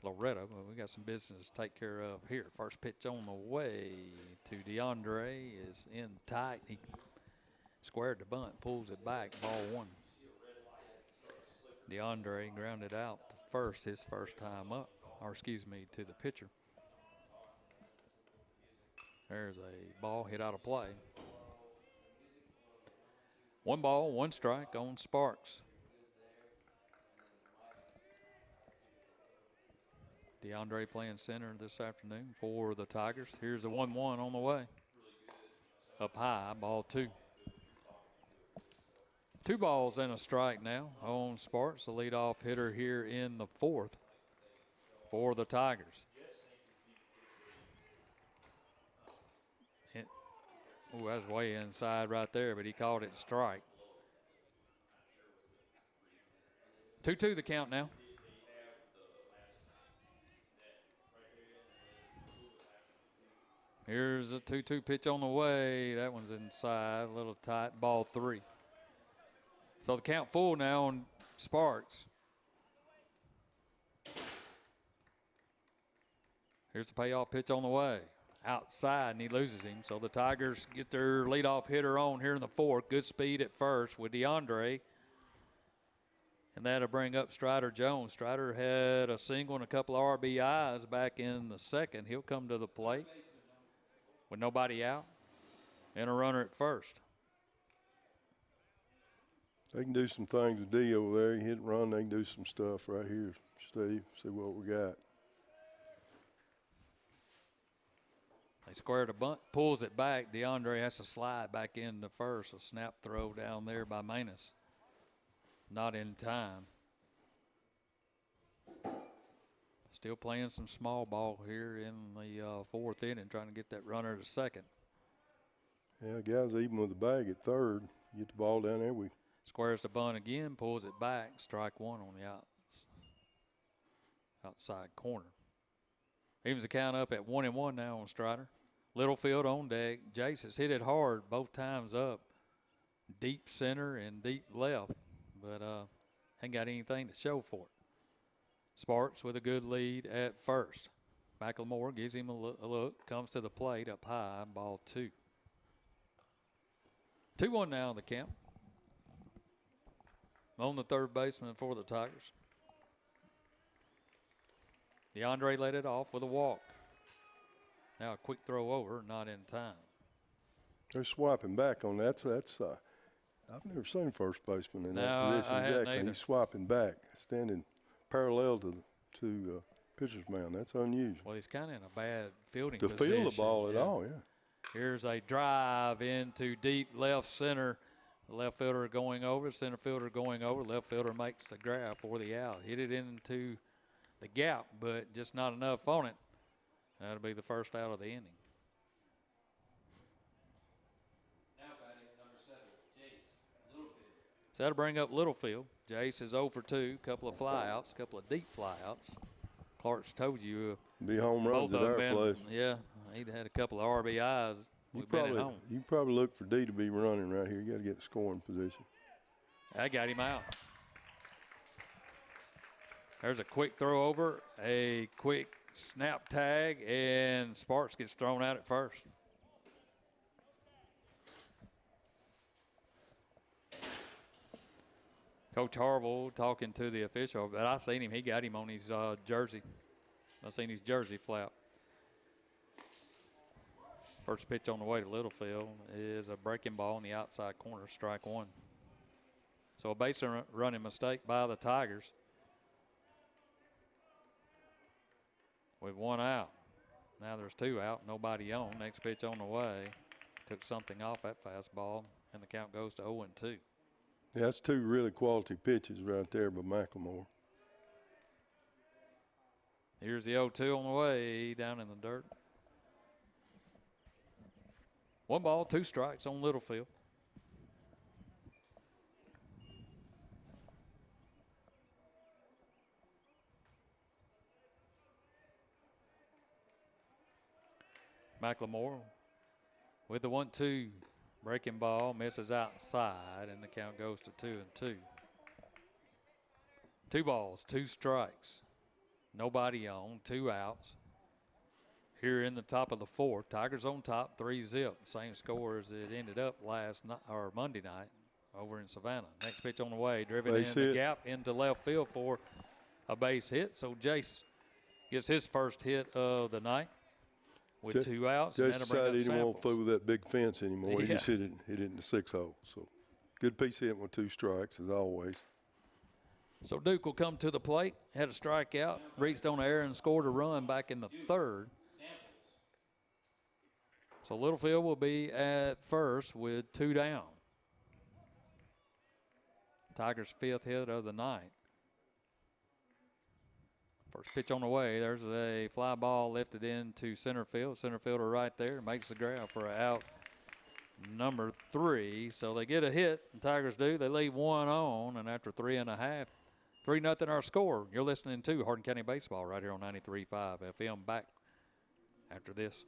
B: Loretto. Well, we got some business to take care of here. First pitch on the way to DeAndre is in tight. He squared the bunt, pulls it back, ball one. DeAndre grounded out to first, his first time up, or excuse me, to the pitcher. There's a ball hit out of play. 1 ball, 1 strike on Sparks. DeAndre playing center this afternoon for the Tigers. Here's a 1-1 on the way. Up high, ball 2. 2 balls and a strike now on Sparks, the leadoff hitter here in the 4th for the Tigers. Oh, that was way inside right there, but he called it strike. 2-2 the count now. Here's a 2-2 pitch on the way. That one's inside, a little tight, ball 3. So the count full now on Sparks. Here's the payoff pitch on the way. Outside, and he loses him. So the Tigers get their leadoff hitter on here in the 4th. Good speed at first with DeAndre. And that'll bring up Strider Jones. Strider had a single and a couple of RBIs back in the 2nd. He'll come to the plate with nobody out and a runner at first.
A: They can do some things with D over there. He hit and run. They can do some stuff right here, Steve. See what we got.
B: They squared a bunt, pulls it back. DeAndre has to slide back into first. A snap throw down there by Manus. Not in time. Still playing some small ball here in the 4th inning, trying to get that runner to second.
A: Yeah, guys, even with the bag at 3rd, get the ball down there. We
B: squares the bunt again, pulls it back. Strike 1 on the outside corner. Evens the count up at 1-1 now on Strider. Littlefield on deck. Jace has hit it hard both times up. Deep center and deep left, but ain't got anything to show for it. Sparks with a good lead at first. McLemore gives him a look, comes to the plate up high, ball 2. 2-1 now on the count. On the third baseman for the Tigers. DeAndre let it off with a walk. Now a quick throw over, not in time.
A: They're swapping back on that. I've never seen first baseman in that position.
B: I hadn't
A: Exactly.
B: either.
A: He's swapping back, standing parallel to pitcher's mound. That's unusual.
B: Well, he's kind of in a bad fielding
A: To
B: position.
A: feel the ball at all, yeah.
B: Here's a drive into deep left center. The left fielder going over, center fielder going over. Left fielder makes the grab for the out. Hit it into the gap, but just not enough on it. That'll be the first out of the inning.
C: Now batting number 7, Jace Littlefield.
B: So that'll bring up Littlefield. Jace is 0 for 2, couple of flyouts, couple of deep flyouts. Clark's told you
A: Be home runs
B: both
A: at
B: of
A: our
B: them
A: place.
B: yeah, he'd had a couple of RBIs. We've been at home.
A: You probably look for D to be running right here. You got to get the scoring position.
B: I got him out. There's a quick throw over, a quick snap tag, and Sparks gets thrown out at first. Coach Harville talking to the official, but I seen him. He got him on his jersey. I seen his jersey flap. First pitch on the way to Littlefield is a breaking ball in the outside corner, strike 1. So a base running mistake by the Tigers. With 1 out. Now there's 2 out, nobody on. Next pitch on the way. Took something off that fastball. and the count goes to 0-2.
A: Yeah, that's two really quality pitches right there by McLemore.
B: Here's the 0-2 on the way down in the dirt. 1 ball, 2 strikes on Littlefield. McLemore with the 1-2 breaking ball, misses outside, and the count goes to 2-2. 2 balls, 2 strikes, nobody on, 2 outs. Here in the top of the 4th, Tigers on top, 3-0. Same score as it ended up Monday night over in Savannah. Next pitch on the way, driven
A: Base
B: in
A: hit.
B: the gap into left field for a base hit. So Jace gets his first hit of the night with 2 outs. And
A: Just
B: that'll bring
A: decided
B: up
A: he didn't want to
B: Samples.
A: fool with that big fence anymore. He
B: Yeah.
A: just hit it in the 6-hole. So good piece hit with 2 strikes as always.
B: So Duke will come to the plate, had a strikeout, reached on air and scored a run back in the 3rd. So Littlefield will be at first with 2 down. Tigers' 5th hit of the night. First pitch on the way. There's a fly ball lifted into center field. Center fielder right there makes the grab for out number 3. So they get a hit, and Tigers do. They leave 1 on, and after 3.5, 3-0 our score. You're listening to Hardin County Baseball right here on 93.5 FM. Back after this.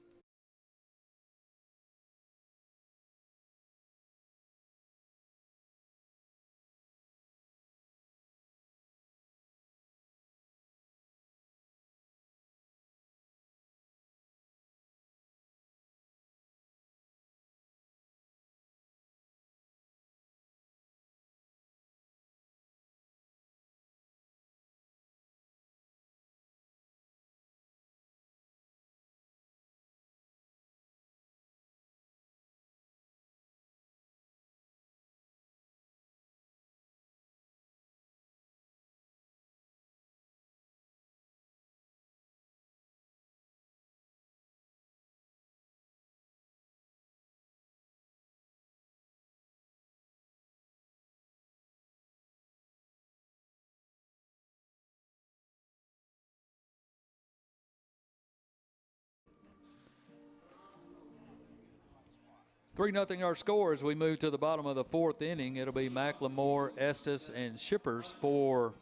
B: Three nothing our score as we move to the bottom of the 4th inning. It'll be McLemore, Estes, and Shippers for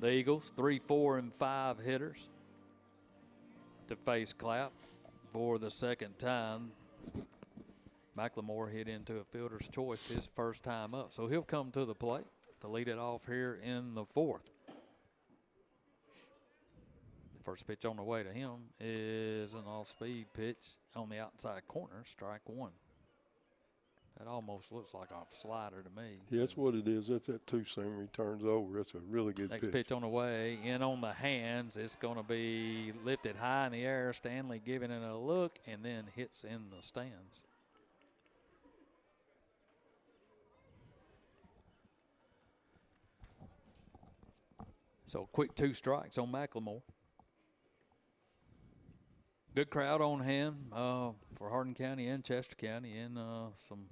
B: the Eagles. 3, 4, and 5 hitters to face Clapp for the 2nd time. McLemore hit into a fielder's choice his first time up. So he'll come to the plate to lead it off here in the 4th. First pitch on the way to him is an off-speed pitch on the outside corner, strike 1. That almost looks like a slider to me.
A: Yeah, that's what it is. That's that 2-seamer. He turns over. That's a really good
B: Next
A: pitch.
B: pitch on the way, in on the hands. It's going to be lifted high in the air. Stanley giving it a look and then hits in the stands. So quick 2 strikes on McLemore. Good crowd on hand for Hardin County and Chester County, and some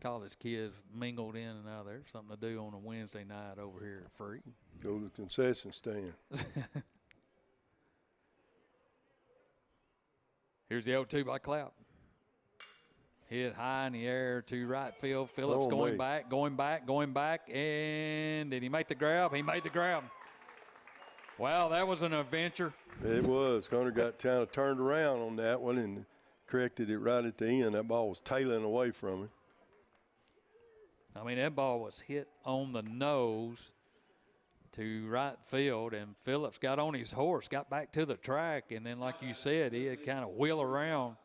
B: college kids mingled in and out of there. Something to do on a Wednesday night over here at Free.
A: Go to the concession stand.
B: Here's the 0-2 by Clapp. Hit high in the air to right field. Phillips
A: Oh,
B: going
A: man.
B: back, and did he make the grab? He made the grab. Wow, that was an adventure.
A: It was. Hunter got kind of turned around on that one and corrected it right at the end. That ball was tailing away from him.
B: I mean, that ball was hit on the nose to right field, and Phillips got on his horse, got back to the track, and then, like you said, he had kind of wheel around.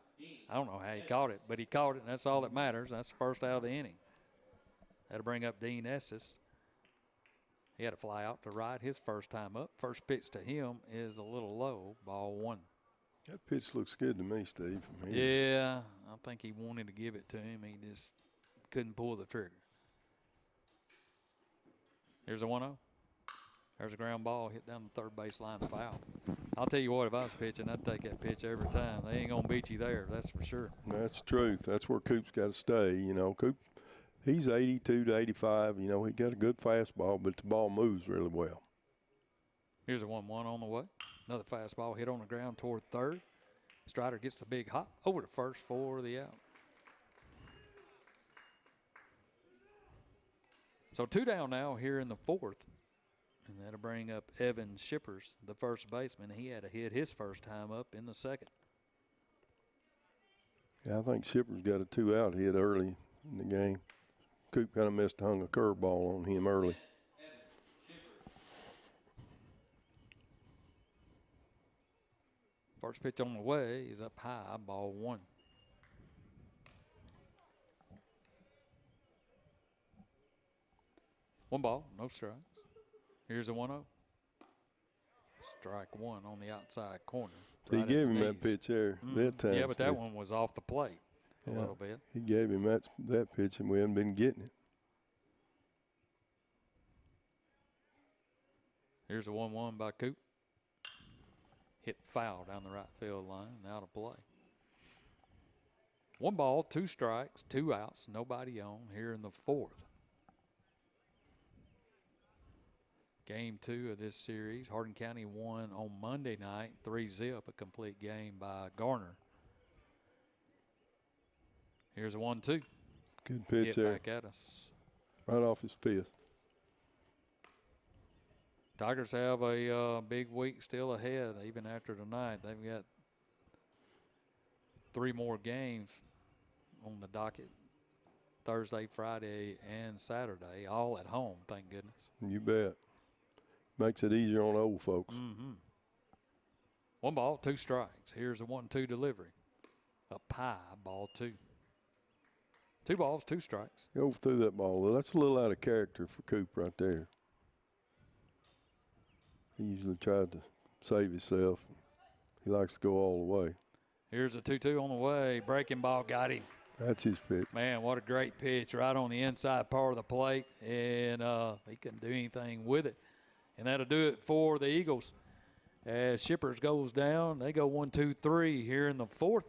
B: I don't know how he caught it, but he caught it, and that's all that matters. That's the first out of the inning. That'll bring up Dean Estes. He had a fly out to right his first time up. First pitch to him is a little low, ball 1.
A: That pitch looks good to me, Steve.
B: Yeah, I think he wanted to give it to him. He just couldn't pull the trigger. Here's a 1-0. There's a ground ball hit down the third base line, foul. I'll tell you what, if I was pitching, I'd take that pitch every time. They ain't gonna beat you there, that's for sure.
A: That's the truth. That's where Coop's got to stay. You know, Coop, he's 82 to 85. You know, he got a good fastball, but the ball moves really well.
B: Here's a 1-1 on the way. Another fastball hit on the ground toward third. Strider gets the big hop over to first for the out. So 2 down now here in the 4th. And that'll bring up Evan Shippers, the first baseman. He had a hit his first time up in the 2nd.
A: Yeah, I think Shippers got a 2-out hit early in the game. Coop kind of hung a curveball on him early.
B: First pitch on the way is up high, ball 1. One ball, no strikes. Here's a 1-0. Strike 1 on the outside corner.
A: So
B: right
A: he gave
B: at the
A: him that
B: knees.
A: pitch there that time.
B: Yeah, but that one was off the plate a
A: Yeah,
B: little bit.
A: he gave him that pitch, and we haven't been getting it.
B: Here's a 1-1 by Coop. Hit foul down the right field line, out of play. 1 ball, 2 strikes, 2 outs, nobody on here in the 4th. Game 2 of this series. Hardin County won on Monday night, 3-0, a complete game by Garner. Here's a 1-2.
A: Good pitch
B: Hit
A: there.
B: back at us.
A: Right off his fist.
B: Tigers have a big week still ahead, even after tonight. They've got 3 more games on the docket. Thursday, Friday, and Saturday, all at home, thank goodness.
A: You bet. Makes it easier on old folks.
B: 1 ball, 2 strikes. Here's a 1-2 delivery. Up high, ball 2. 2 balls, 2 strikes.
A: Go through that ball. That's a little out of character for Coop right there. He usually tries to save himself. He likes to go all the way.
B: Here's a 2-2 on the way. Breaking ball got him.
A: That's his pitch.
B: Man, what a great pitch right on the inside part of the plate. And he couldn't do anything with it. And that'll do it for the Eagles. As Shippers goes down, they go 1-2-3 here in the 4th.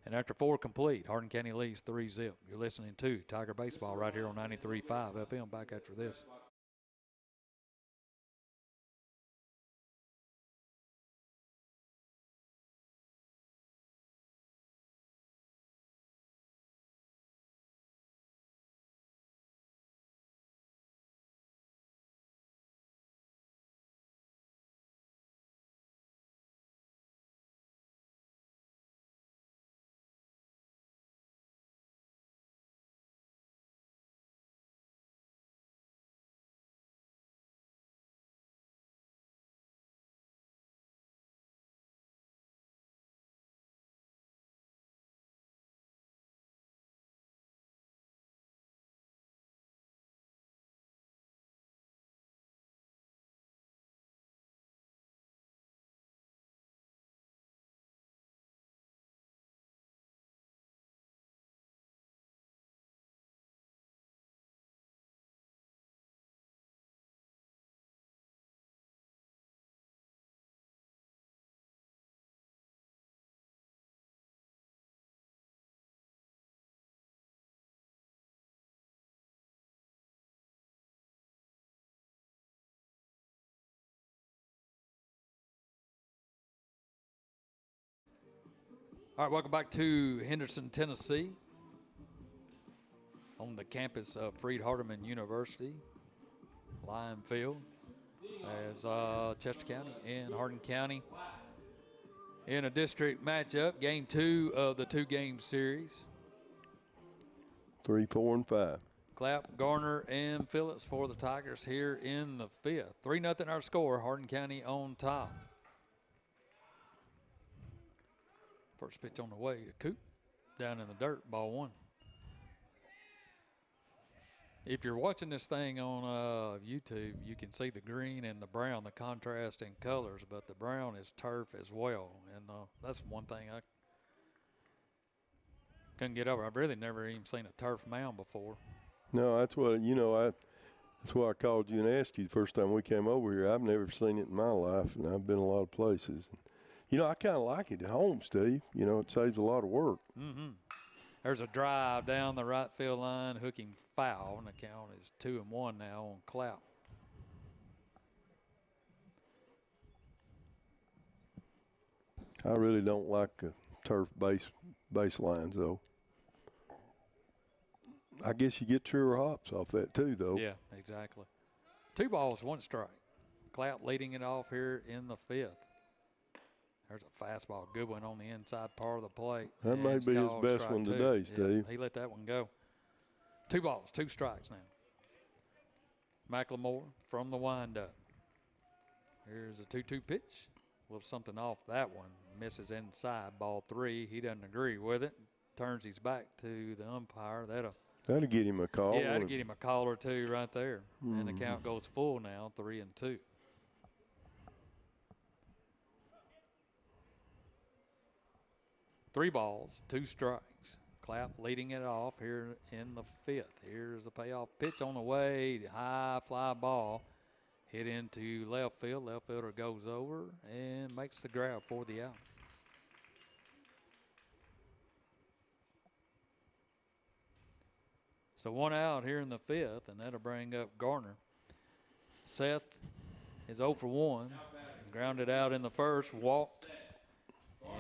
B: And after 4 complete, Hardin County leads 3-0. You're listening to Tiger Baseball right here on 93.5 FM. Back after this. All right, welcome back to Henderson, Tennessee, on the campus of Freed-Hardeman University, Lime Field, as Chester County and Hardin County in a district matchup, game 2 of the 2-game series.
A: 3, 4, and 5.
B: Clapp, Garner, and Phillips for the Tigers here in the 5th. 3-0 our score, Hardin County on top. First pitch on the way to Coop, down in the dirt, ball 1. If you're watching this thing on YouTube, you can see the green and the brown, the contrast in colors, but the brown is turf as well. And that's one thing I couldn't get over. I've really never even seen a turf mound before.
A: No, that's what, that's why I called you and asked you the first time we came over here. I've never seen it in my life, and I've been a lot of places. You know, I kind of like it at home, Steve. You know, it saves a lot of work.
B: Mm-hmm. There's a drive down the right field line, hooking foul, and the count is 2-1 now on Clapp.
A: I really don't like turf baselines, though. I guess you get truer hops off that, too, though.
B: Yeah, exactly. 2 balls, 1 strike. Clapp leading it off here in the 5th. There's a fastball, good one on the inside part of the plate.
A: That may be his best one today, Steve.
B: Yeah, he let that one go. 2 balls, 2 strikes now. McLemore from the windup. Here's a 2-2 pitch. A little something off that one. Misses inside, ball 3. He doesn't agree with it. Turns his back to the umpire.
A: That'll get him a call.
B: Yeah, that'll get him a call or 2 right there. And the count goes full now, 3-2. Three balls, 2 strikes. Clapp leading it off here in the 5th. Here's a payoff pitch on the way. High fly ball. Hit into left field. Left fielder goes over and makes the grab for the out. So 1 out here in the 5th, and that'll bring up Garner. Seth is 0 for 1. Grounded out in the 1st, walked,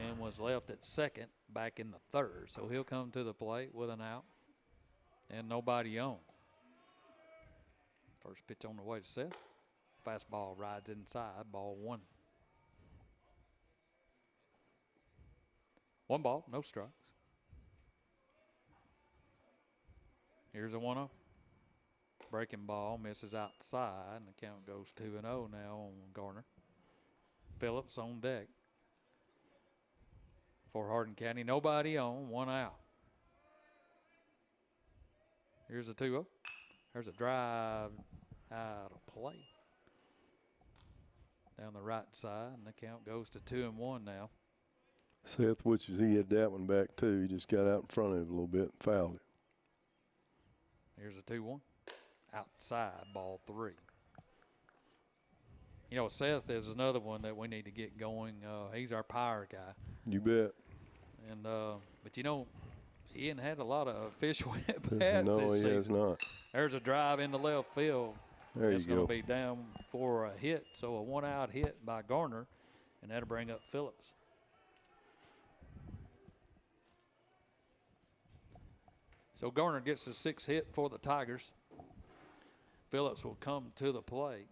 B: and was left at 2nd, back in the 3rd. So he'll come to the plate with an out and nobody on. First pitch on the way to Seth. Fastball rides inside, ball 1. 1 ball, no strikes. Here's a 1-0. Breaking ball misses outside, and the count goes 2-0 now on Garner. Phillips on deck for Hardin County. Nobody on, 1 out. Here's a 2-0. There's a drive out of play down the right side, and the count goes to 2-1 now.
A: Seth wishes he had that one back, too. He just got out in front of it a little bit and fouled it.
B: Here's a 2-1. Outside, ball 3. You know, Seth is another one that we need to get going. He's our power guy.
A: You bet.
B: And but, you know, he ain't had a lot of official at-bats
A: No,
B: this
A: he
B: season.
A: has not.
B: There's a drive into left field.
A: There
B: It's
A: you go.
B: going to be down for a hit, so a 1-out hit by Garner, and that'll bring up Phillips. So Garner gets the 6th hit for the Tigers. Phillips will come to the plate.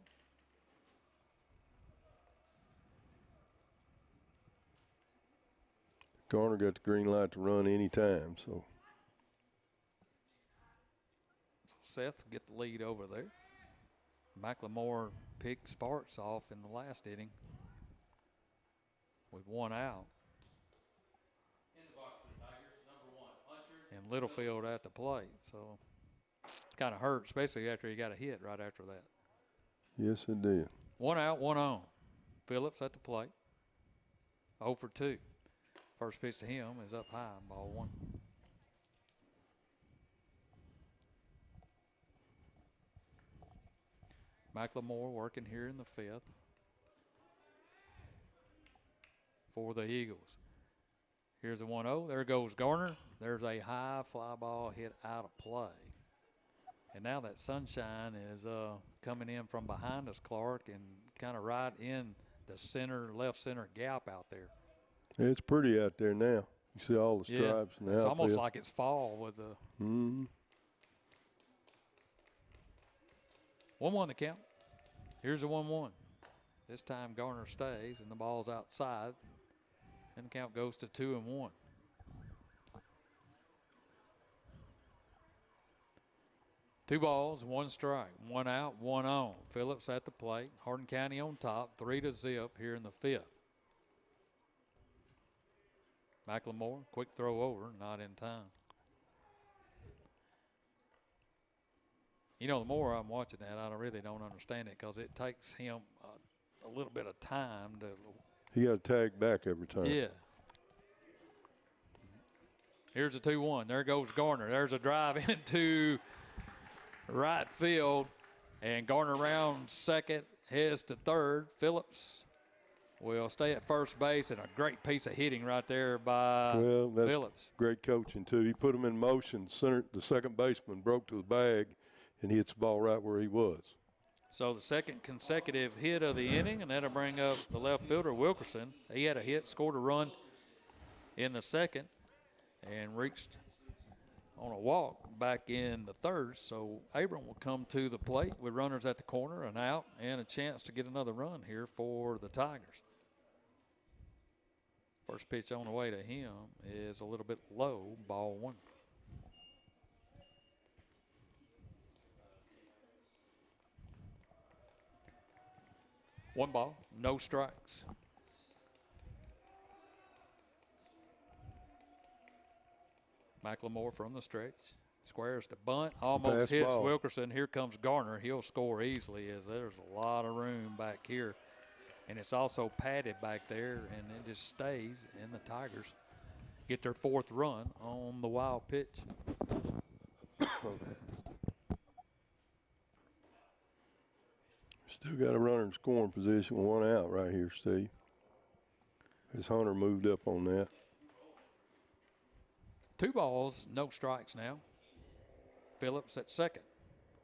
A: Garner got the green light to run anytime, so.
B: Seth will get the lead over there. McLemore picked Sparks off in the last inning with 1 out. And Littlefield at the plate, so kind of hurt, especially after he got a hit right after that.
A: Yes, it did.
B: 1 out, 1 on. Phillips at the plate. 0 for 2. First pitch to him is up high, ball 1. McLemore working here in the 5th for the Eagles. Here's a 1-0. There goes Garner. There's a high fly ball hit out of play. And now that sunshine is coming in from behind us, Clark, and kind of right in the center, left center gap out there.
A: It's pretty out there now. You see all the stripes in the
B: It's
A: outfield.
B: almost like it's fall with the 1-1 the count. Here's a 1-1. This time Garner stays, and the ball's outside, and the count goes to 2-1. Two balls, 1 strike, 1 out, 1 on. Phillips at the plate. Hardin County on top, 3-0 here in the 5th. McLemore, quick throw over, not in time. You know, the more I'm watching that, I really don't understand it because it takes him a little bit of time to.
A: He got to tag back every time.
B: Yeah. Here's a 2-1. There goes Garner. There's a drive into right field, and Garner round second, heads to third. Phillips will stay at first base, and a great piece of hitting right there by
A: Well, that's
B: Phillips.
A: great coaching, too. He put him in motion. The second baseman broke to the bag, and he hits the ball right where he was.
B: So the second consecutive hit of the inning, and that'll bring up the left fielder, Wilkerson. He had a hit, scored a run in the second, and reached on a walk back in the third. So Abram will come to the plate with runners at the corner, an out, and a chance to get another run here for the Tigers. First pitch on the way to him is a little bit low, ball one. One ball, no strikes. McLemore from the stretch. Squares to bunt, almost hits
A: ball.
B: Wilkerson. Here comes Garner. He'll score easily as there's a lot of room back here. And it's also padded back there, and it just stays, and the Tigers get their fourth run on the wild pitch.
A: Still got a runner in scoring position, one out right here, Steve. As Hunter moved up on that.
B: 2 balls, no strikes now. Phillips at second,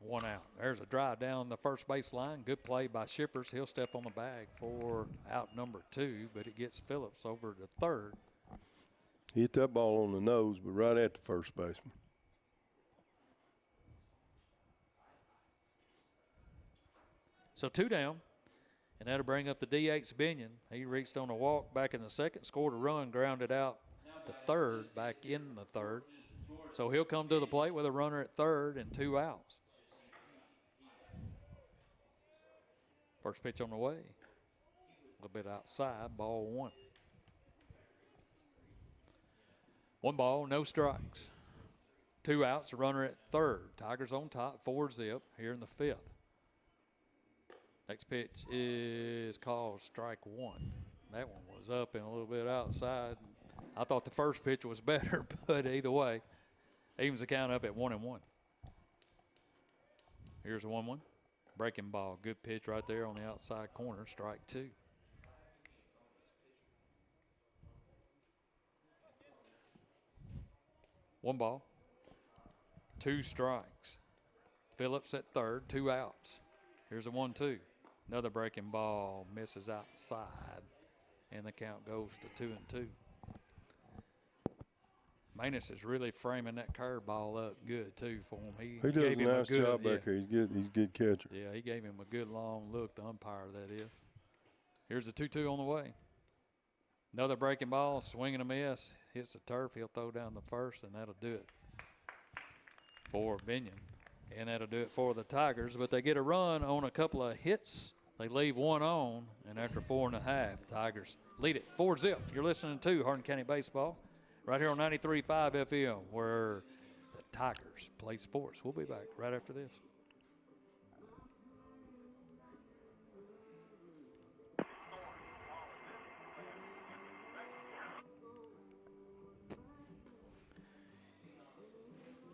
B: one out. There's a drive down the first base line. Good play by Shippers. He'll step on the bag for out number 2, but it gets Phillips over to third.
A: He hit that ball on the nose, but right at the first baseman.
B: So 2 down, and that'll bring up the DH Binion. He reached on a walk back in the second, scored a run, grounded out to third, back in the third. So he'll come to the plate with a runner at third and 2 outs. First pitch on the way. A little bit outside, ball one. 1 ball, no strikes. 2 outs, a runner at third. Tigers on top, 4-zip here in the 5th. Next pitch is called strike 1. That one was up and a little bit outside. I thought the first pitch was better, but either way, evens the count up at 1-1. Here's a 1-1. Breaking ball. Good pitch right there on the outside corner. Strike 2. One ball. 2 strikes. Phillips at third. 2 outs. Here's a 1-2. Another breaking ball misses outside, and the count goes to 2-2. Manus is really framing that curveball up good, too, for him.
A: He does a nice job back there. He's a good catcher.
B: Yeah, he gave him a good long look, the umpire, that is. Here's a 2-2 on the way. Another breaking ball, swing and a miss. Hits the turf. He'll throw down the first, and that'll do it for Binion. And that'll do it for the Tigers. But they get a run on a couple of hits. They leave one on, and after 4.5, Tigers lead it 4-zip. You're listening to Hardin County Baseball right here on 93.5 FM, where the Tigers play sports. We'll be back right after this.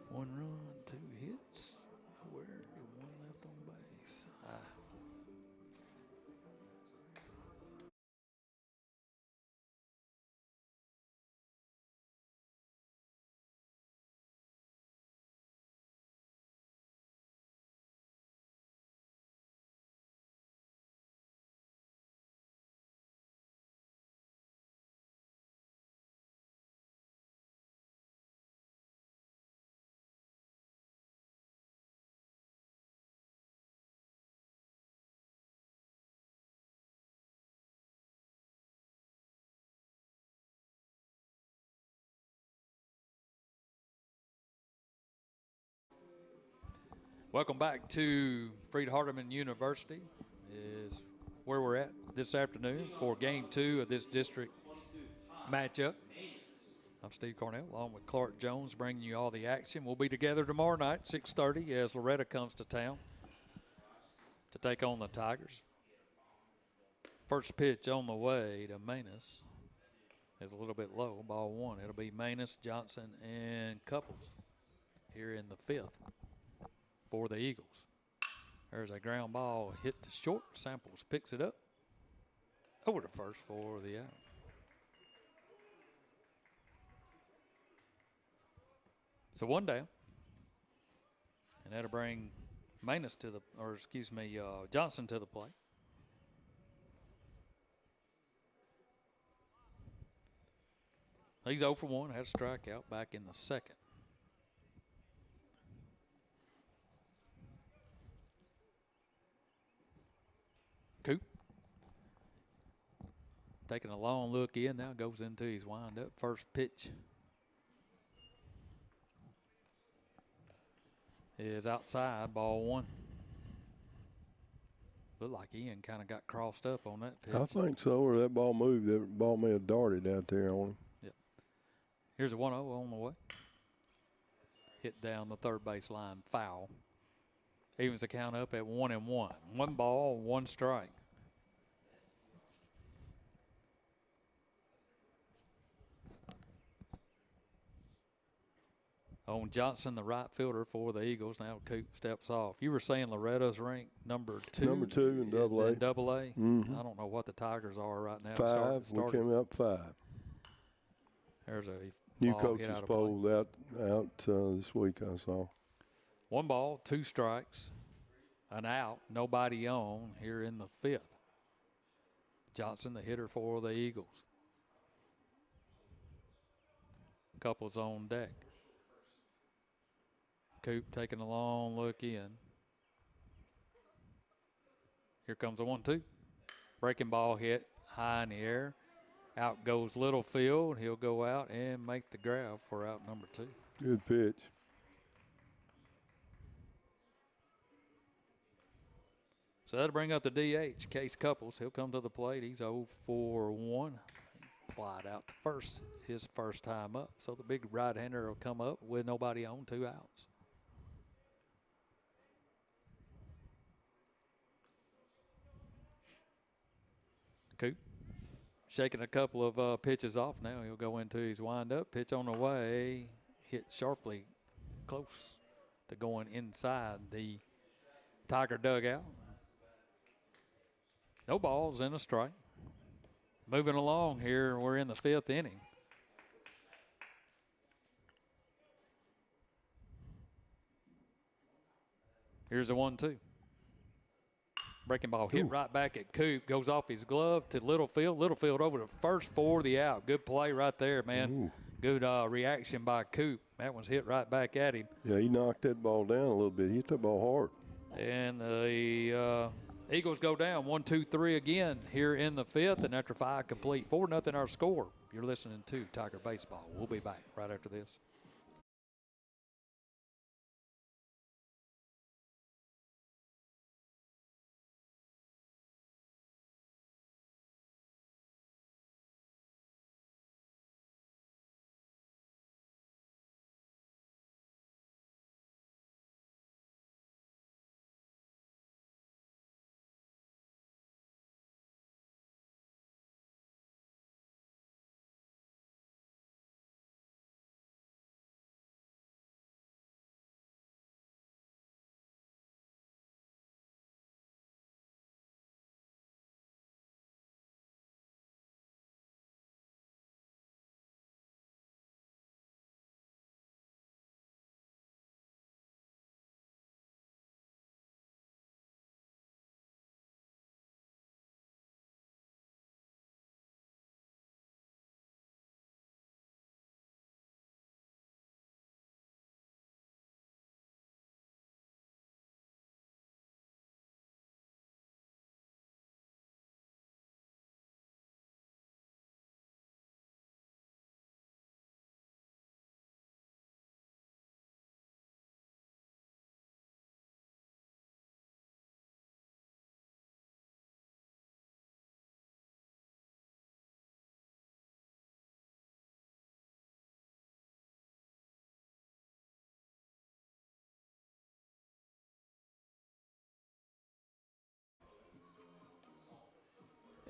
B: One run, 2 hits. Nowhere, 1 left on base. Welcome back to Freed Hardeman University is where we're at this afternoon for Game 2 of this district matchup. I'm Steve Cornell along with Clark Jones bringing you all the action. We'll be together tomorrow night, 6:30, as Loretta comes to town to take on the Tigers. First pitch on the way to Manus is a little bit low, ball 1. It'll be Manus, Johnson, and Couples here in the 5th. For the Eagles. There's a ground ball hit to short. Samples picks it up. Over the first for the out. So 1 down. And that'll bring Manus to the, or excuse me, Johnson to the plate. He's 0 for 1, had a strikeout back in the second. Coop. Taking a long look in, now goes into his wind-up. First pitch is outside, ball 1. Looked like Ian kind of got crossed up on that pitch.
A: I think so, or that ball moved. That ball may have darted out there on him.
B: Yep. Here's a 1-0 on the way. Hit down the third base line, foul. Evens the count up at 1-1. 1 ball, 1 strike. On Johnson, the right fielder for the Eagles. Now Coop steps off. You were saying Loretta's ranked number 2.
A: Number 2 in Double A.
B: Double A.
A: Mm-hmm.
B: I don't know what the Tigers are right now.
A: 5. We came out 5.
B: There's a
A: New
B: ball
A: coaches
B: hit out of
A: polled out this week, I saw.
B: 1 ball, 2 strikes, an out, nobody on here in the 5th. Johnson, the hitter for the Eagles. Couples on deck. Coop taking a long look in. Here comes a 1-2. Breaking ball hit high in the air. Out goes Littlefield. He'll go out and make the grab for out number 2.
A: Good pitch.
B: So that'll bring up the DH, Case Couples. He'll come to the plate. He's 0 for 1. Flied out to first, his first time up. So the big right-hander will come up with nobody on, 2 outs. Coop shaking a couple of pitches off now. He'll go into his wind-up. Pitch on the way. Hit sharply close to going inside the Tiger dugout. No balls and a strike. Moving along here, we're in the 5th inning. Here's a 1-2. Breaking ball hit right back at Coop. Goes off his glove to Littlefield. Littlefield over to first for the out. Good play right there, man.
A: Ooh.
B: Good reaction by Coop. That one's hit right back at him.
A: Yeah, he knocked that ball down a little bit. He hit that ball hard.
B: And the Eagles go down 1-2-3 again here in the 5th. And after 5 complete, 4-0 our score. You're listening to Tiger Baseball. We'll be back right after this.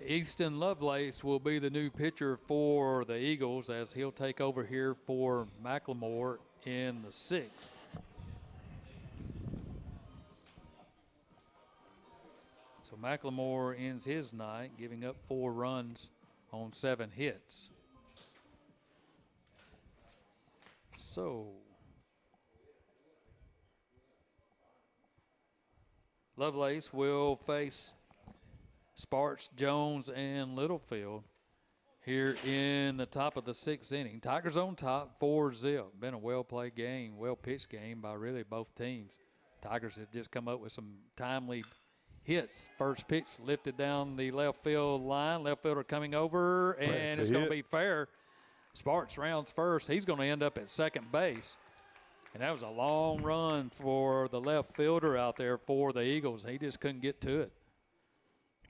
B: Easton Lovelace will be the new pitcher for the Eagles as he'll take over here for McLemore in the 6th. So McLemore ends his night, giving up 4 runs on 7 hits. So Lovelace will face Sparks, Jones, and Littlefield here in the top of the 6th inning. Tigers on top, 4-0. Been a well-played game, well-pitched game by really both teams. Tigers have just come up with some timely hits. First pitch lifted down the left field line. Left fielder coming over, and it's going to be fair. Sparks rounds first. He's going to end up at second base. And that was a long run for the left fielder out there for the Eagles. He just couldn't get to it.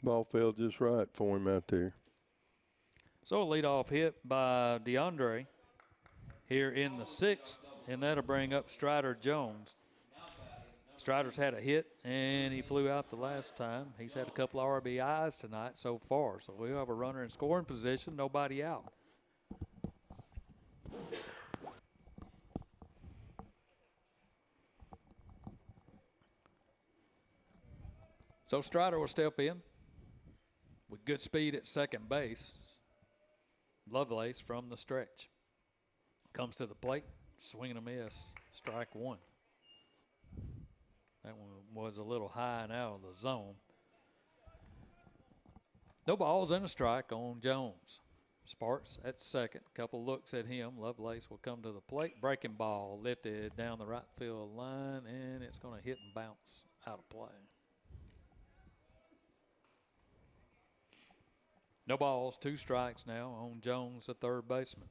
A: Ball fell just right for him out there.
B: So a leadoff hit by DeAndre here in the 6th, and that'll bring up Strider Jones. Strider's had a hit, and he flew out the last time. He's had a couple of RBIs tonight so far. So we'll have a runner in scoring position, nobody out. So Strider will step in with good speed at second base. Lovelace from the stretch. Comes to the plate, swing and a miss, strike 1. That one was a little high and out of the zone. No balls and a strike on Jones. Sparks at second. Couple looks at him. Lovelace will come to the plate. Breaking ball lifted down the right field line, and it's going to hit and bounce out of play. No balls, 2 strikes now on Jones, the third baseman.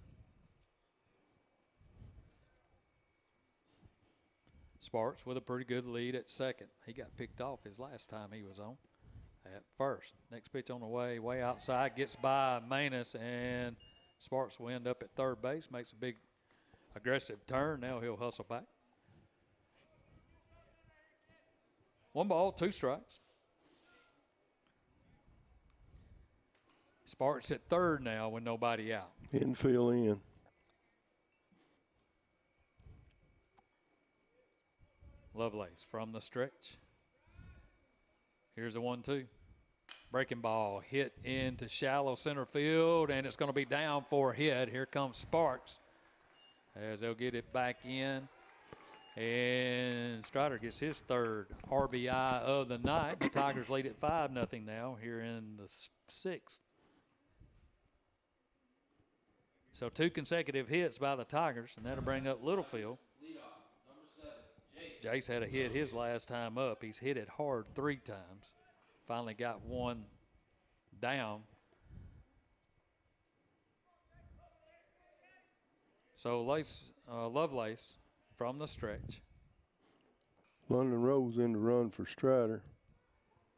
B: Sparks with a pretty good lead at second. He got picked off his last time he was on at first. Next pitch on the way outside, gets by Manus, and Sparks will end up at third base, makes a big aggressive turn. Now he'll hustle back. 1 ball, 2 strikes. Sparks at third now with nobody out.
A: Infield in.
B: Lovelace from the stretch. Here's a 1-2. Breaking ball hit into shallow center field, and it's going to be down for a hit. Here comes Sparks as they'll get it back in. And Strider gets his third RBI of the night. The Tigers lead at 5-0 now here in the 6th. So 2 consecutive hits by the Tigers, and that'll bring up Littlefield. Jace had a hit his last time up. He's hit it hard 3 times. Finally got one down. So Lovelace from the stretch.
A: London Rose in the run for Strider.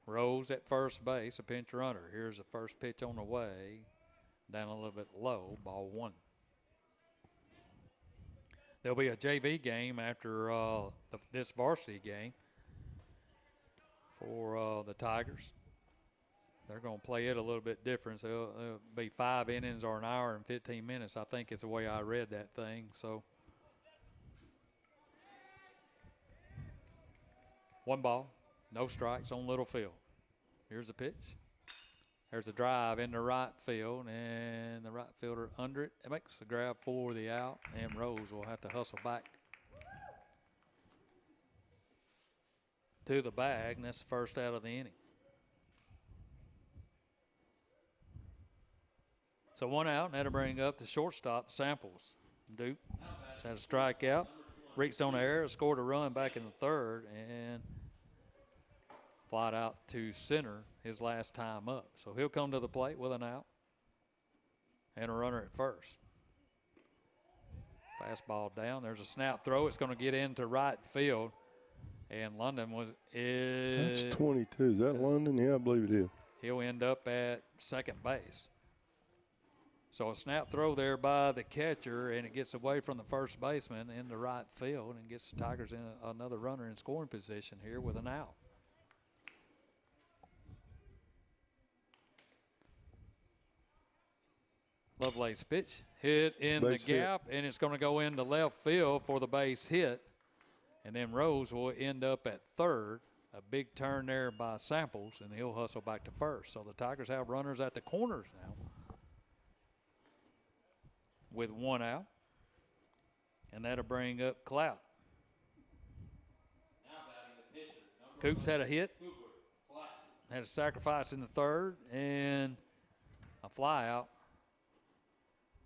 B: Rose at first base, a pinch runner. Here's the first pitch on the way. Down a little bit low, ball 1. There'll be a JV game after this varsity game for the Tigers. They're going to play it a little bit different. So it'll be 5 innings or an hour and 15 minutes, I think is the way I read that thing. So 1 ball, no strikes on Littlefield. Here's the pitch. There's a drive into right field, and the right fielder under it. It makes the grab for the out, and Rose will have to hustle back to the bag, and that's the first out of the inning. So 1 out, and that'll bring up the shortstop, Samples. Duke has had a strikeout, reached on the air, scored a run back in the 3rd, and flied out to center his last time up. So he'll come to the plate with an out and a runner at first. Fastball down. There's a snap throw. It's going to get into right field. And London
A: That's 22. Is that London? Yeah, I believe it is.
B: He'll end up at second base. So a snap throw there by the catcher, and it gets away from the first baseman into right field and gets the Tigers in another runner in scoring position here with an out. Lovelace pitch hit in the gap, and it's going to go into left field for the base hit. And then Rose will end up at third. a big turn there by Samples, and he'll hustle back to first. So the Tigers have runners at the corners now with one out, and that'll bring up Clout. Coops had a hit, had a sacrifice in the third, and a fly out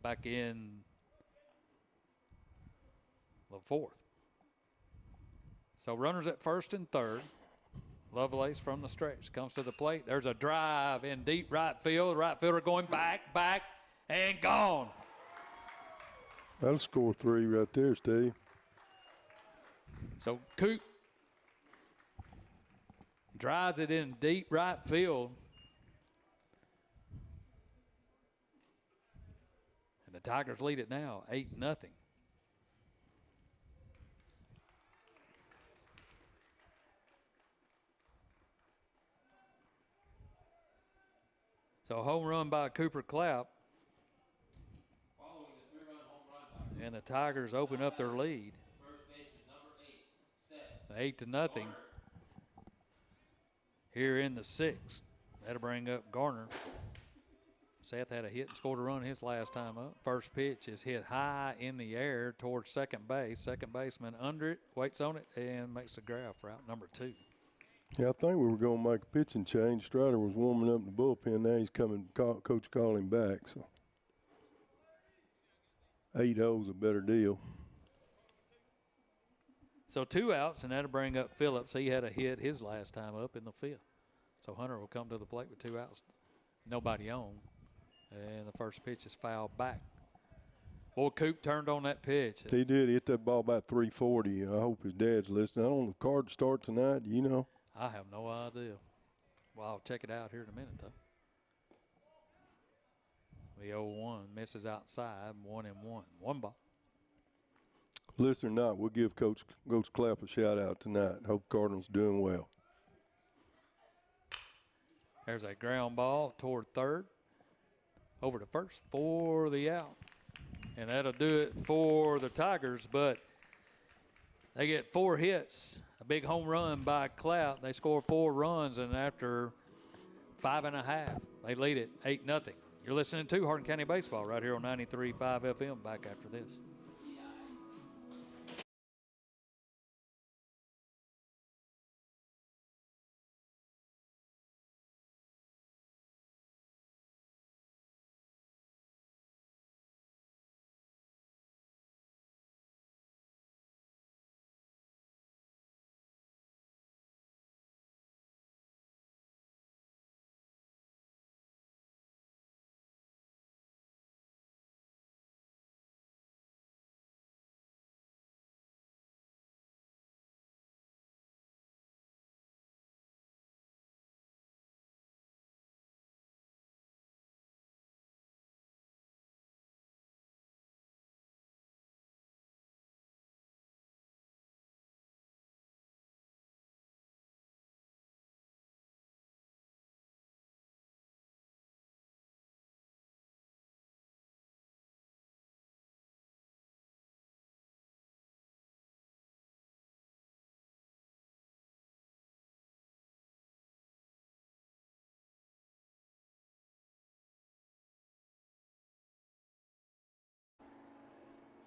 B: back in the fourth. So runners at first and third. Lovelace from the stretch comes to the plate. There's a drive in deep right field. Right fielder going back, and gone.
A: That'll score 3 right there, Steve.
B: So Coop drives it in deep right field. And the Tigers lead it now, 8-0. So a home run by Cooper Clapp. And the Tigers open up their lead. 8-0 here in the sixth. That'll bring up Garner. Seth had a hit and scored a run his last time up. First pitch is hit high in the air towards second base. Second baseman under it, waits on it, and makes the grab for out number 2.
A: Yeah, I think we were going to make a pitching change. Strider was warming up in the bullpen. Now he's coming. Coach called him back. So 8-0 is a better deal.
B: So 2 outs, and that'll bring up Phillips. He had a hit his last time up in the 5th. So Hunter will come to the plate with 2 outs. Nobody on. And the first pitch is fouled back. Boy, Coop turned on that pitch.
A: He did. He hit that ball about 340. I hope his dad's listening. I don't know if the Cards start tonight. Do you know?
B: I have no idea. Well, I'll check it out here in a minute, though. The 0-1 misses outside, 1-1. 1 ball.
A: Listen or not, we'll give Coach Clapp a shout-out tonight. Hope Cardinals doing well.
B: There's a ground ball toward third. Over to first for the out. And that'll do it for the Tigers, but they get 4 hits. A big home run by Clout. They score 4 runs, and after 5.5, they lead it 8-0. You're listening to Hardin County Baseball right here on 93.5 FM. Back after this.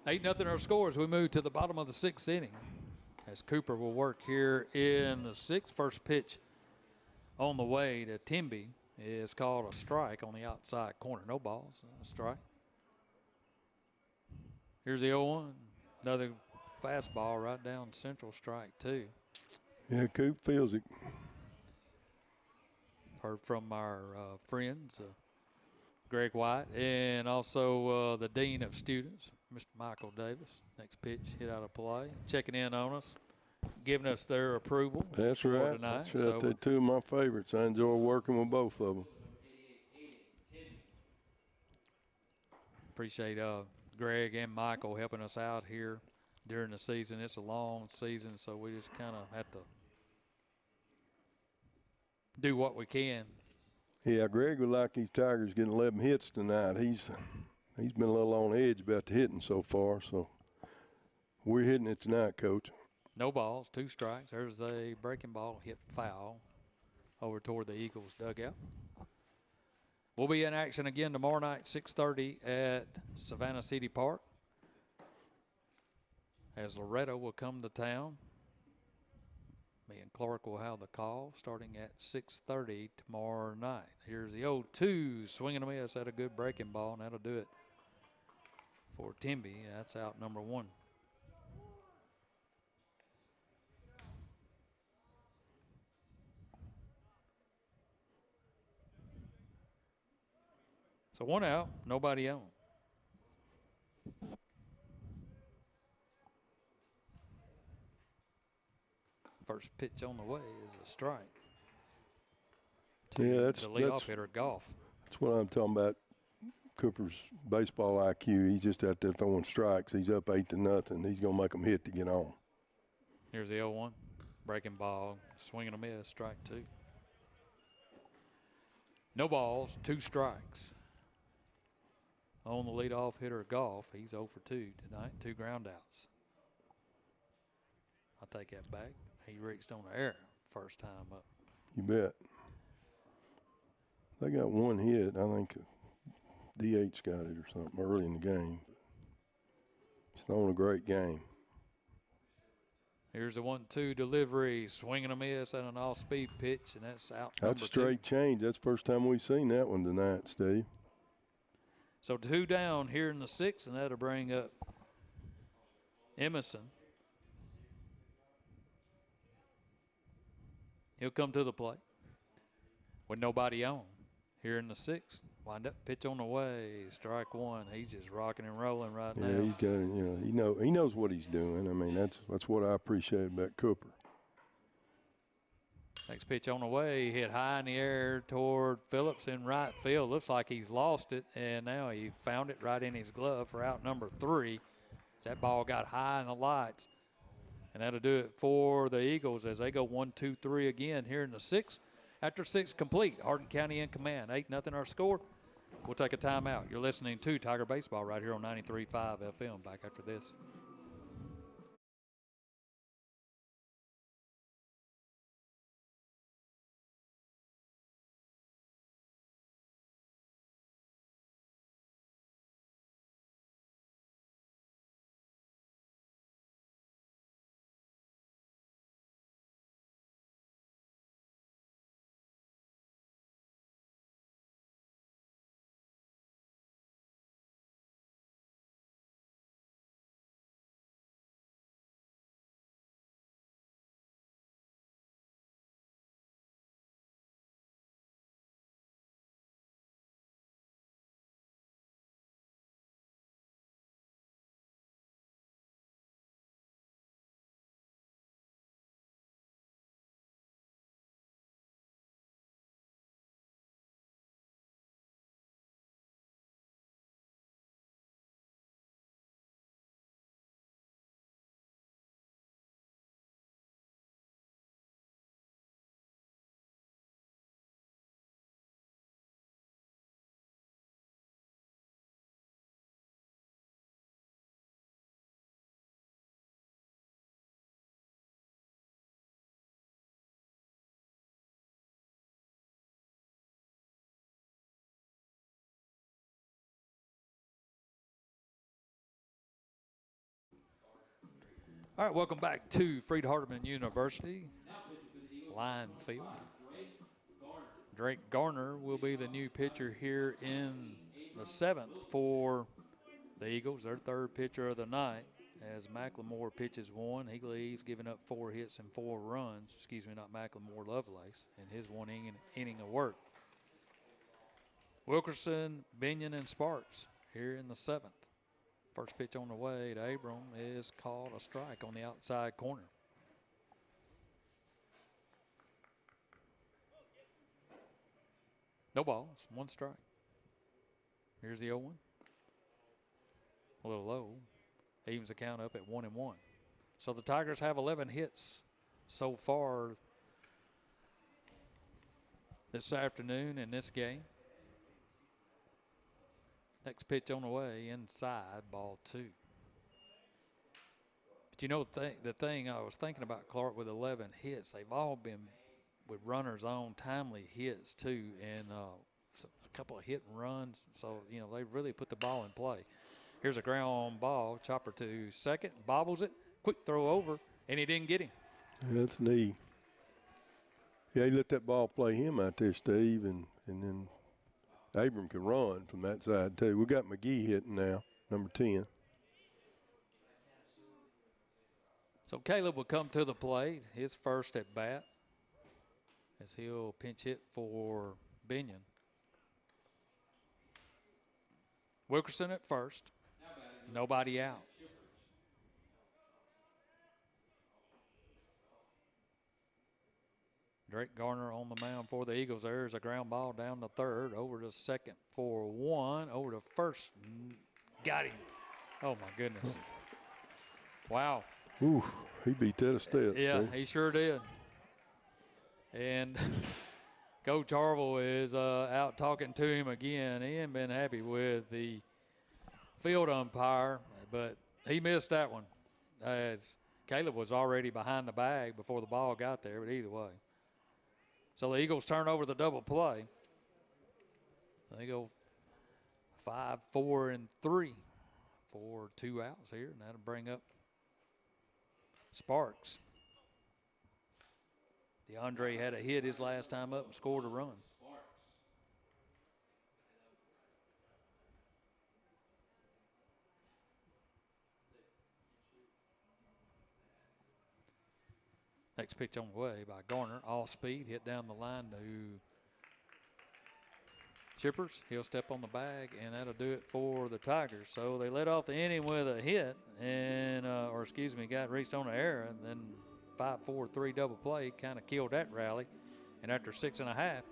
B: Eight nothing our score as we move to the bottom of the 6th inning. As Cooper will work here in the 6th. First pitch on the way to Timby is called a strike on the outside corner. No balls, a strike. Here's the 0-1. Another fastball right down central, strike 2.
A: Yeah, Coop feels it.
B: Heard from our friends, Greg White, and also the Dean of Students, Mr. Michael Davis. Next pitch hit out of play. Checking in on us, giving us their approval.
A: That's right.
B: Tonight.
A: That's right.
B: So
A: They're 2 of my favorites. I enjoy working with both of them.
B: Appreciate Greg and Michael helping us out here during the season. It's a long season, so we just kind of have to do what we can.
A: Yeah, Greg would like these Tigers getting 11 hits tonight. He's been a little on edge about the hitting so far, so we're hitting it tonight, Coach.
B: No balls, 2 strikes. There's a breaking ball hit foul over toward the Eagles dugout. We'll be in action again tomorrow night, 6:30 at Savannah City Park, as Loretto will come to town. Me and Clark will have the call starting at 6:30 tomorrow night. Here's the 0-2, swinging a miss at a good breaking ball, and that'll do it for Timby. That's out number 1. So 1 out, nobody on. First pitch on the way is a strike.
A: Yeah, that's
B: the leadoff hitter, Goff.
A: That's what I'm talking about. Cooper's baseball IQ. He's just out there throwing strikes. He's up 8-0. He's gonna make them hit to get on.
B: Here's the 0-1, breaking ball, swinging a miss, strike 2. No balls, 2 strikes. On the leadoff hitter, Goff. He's 0 for 2 tonight, 2 ground outs. I'll take that back. He reached on the air first time up.
A: You bet. They got 1 hit. I think DH got it or something early in the game. He's throwing a great game.
B: Here's a 1-2 delivery, swinging a miss at an off-speed pitch, and that's out.
A: That's
B: number
A: straight
B: 2.
A: change. That's the first time we've seen that one tonight, Steve.
B: So 2 down here in the 6th, and that'll bring up Emerson. He'll come to the plate with nobody on here in the 6th. Wind up, pitch on the way, strike 1. He's just rocking and rolling right now.
A: Yeah, he's got he knows what he's doing. I mean, that's what I appreciate about Cooper.
B: Next pitch on the way, hit high in the air toward Phillips in right field. Looks like he's lost it, and now he found it right in his glove for out number 3. That ball got high in the lights. And that'll do it for the Eagles as they go 1-2-3 again here in the 6th. After 6 complete, Hardin County in command. 8-0 our score. We'll take a timeout. You're listening to Tiger Baseball right here on 93.5 FM. Back after this. All right, welcome back to Freed Hardeman University. Line field. Drake Garner will be the new pitcher here in the 7th for the Eagles, their 3rd pitcher of the night. As McLemore pitches 1, he leaves, giving up 4 hits and 4 runs. Excuse me, not McLemore, Lovelace, in his 1 inning of work. Wilkerson, Binion, and Sparks here in the 7th. First pitch on the way to Abram is called a strike on the outside corner. No balls, 1 strike. Here's the 0-1. A little low. Evens the count up at 1-1. So the Tigers have 11 hits so far this afternoon in this game. Next pitch on the way, inside, ball 2. But you know, the thing I was thinking about, Clark, with 11 hits, they've all been with runners on, timely hits too, and a couple of hit and runs. So, you know, they really put the ball in play. Here's a ground ball, chopper to second, bobbles it, quick throw over, and he didn't get him.
A: Yeah, that's neat. Yeah, he let that ball play him out there, Steve, and then Abram can run from that side too. We got McGee hitting now, number 10.
B: So Caleb will come to the plate, his first at bat, as he'll pinch hit for Binion. Wilkerson at first, nobody out. Drake Garner on the mound for the Eagles. There's a ground ball down to third, over to second for one, over to first. Got him. Oh, my goodness. Wow.
A: Ooh, he beat that a step.
B: Yeah,
A: Steve.
B: he sure did. And Coach Harville is out talking to him again. He ain't been happy with the field umpire, but he missed that one, as Caleb was already behind the bag before the ball got there, but either way. So the Eagles turn over the double play. They go 5, 4, and 3 for 2 outs here, and that'll bring up Sparks. DeAndre had a hit his last time up and scored a run. Next pitch on the way by Garner, off speed, hit down the line to Shippers. He'll step on the bag, and that'll do it for the Tigers. So they let off the inning with a hit, and got reached on an error, and then 5-4-3 double play kind of killed that rally. And after 6.5,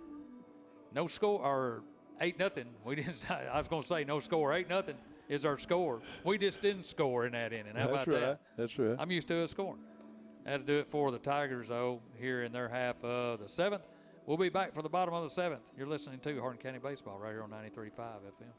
B: no score, or 8-0. We didn't. I was going to say no score. 8-0 is our score. We just didn't score in that inning. How about that?
A: That's right.
B: I'm used to a scoring. That'll do it for the Tigers, though, here in their half of the 7th. We'll be back for the bottom of the 7th. You're listening to Hardin County Baseball right here on 93.5 FM.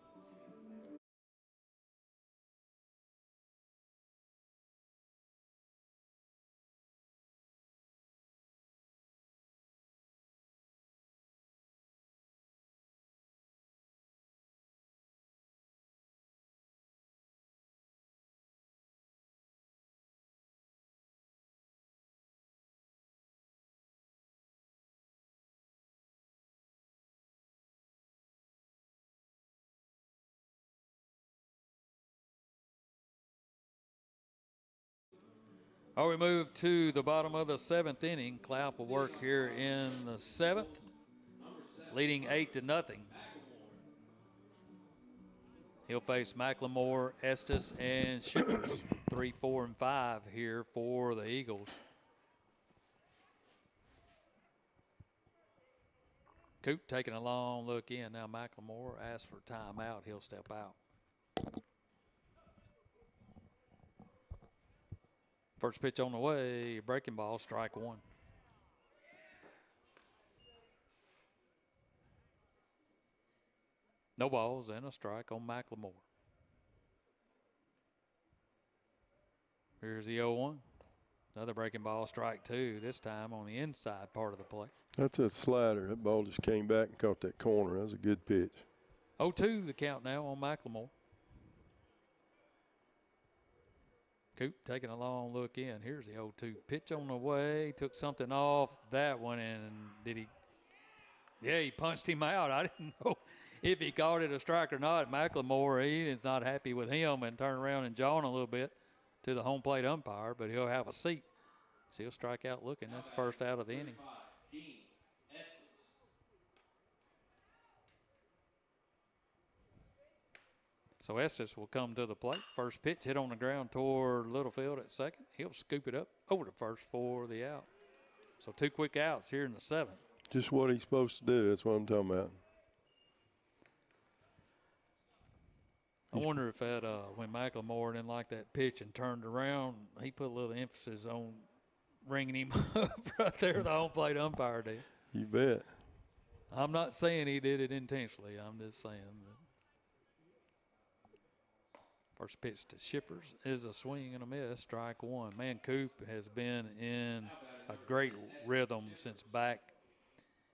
B: All we move to the bottom of the 7th inning. Clapp will work here in the 7th, leading 8-0. He'll face McLemore, Estes, and Shippers. 3, 4, and 5 here for the Eagles. Coop taking a long look in. Now McLemore asks for timeout. He'll step out. First pitch on the way, breaking ball, strike one. No balls and a strike on McLemore. Here's the 0-1. Another breaking ball, strike two, this time on the inside part of the play.
A: That's a slider. That ball just came back and caught that corner. That was a good pitch.
B: 0-2 the count now on McLemore. Coop taking a long look in. Here's the 0-2 pitch on the way. Took something off that one, and did he? Yeah, he punched him out. I didn't know if he called it a strike or not. McLemore, he is not happy with him and turned around and jawing a little bit to the home plate umpire, but he'll have a seat. So he'll strike out looking. That's first out of the inning. So Estes will come to the plate. First pitch hit on the ground toward Littlefield at second. He'll scoop it up over to first for the out. So 2 quick outs here in the 7th.
A: Just what he's supposed to do. That's what I'm talking about.
B: I wonder if that when McLemore didn't like that pitch and turned around, he put a little emphasis on ringing him up right there. The home plate umpire did.
A: You bet.
B: I'm not saying he did it intentionally. I'm just saying that. First pitch to Shippers is a swing and a miss, strike one. Man, Coop has been in a great rhythm since back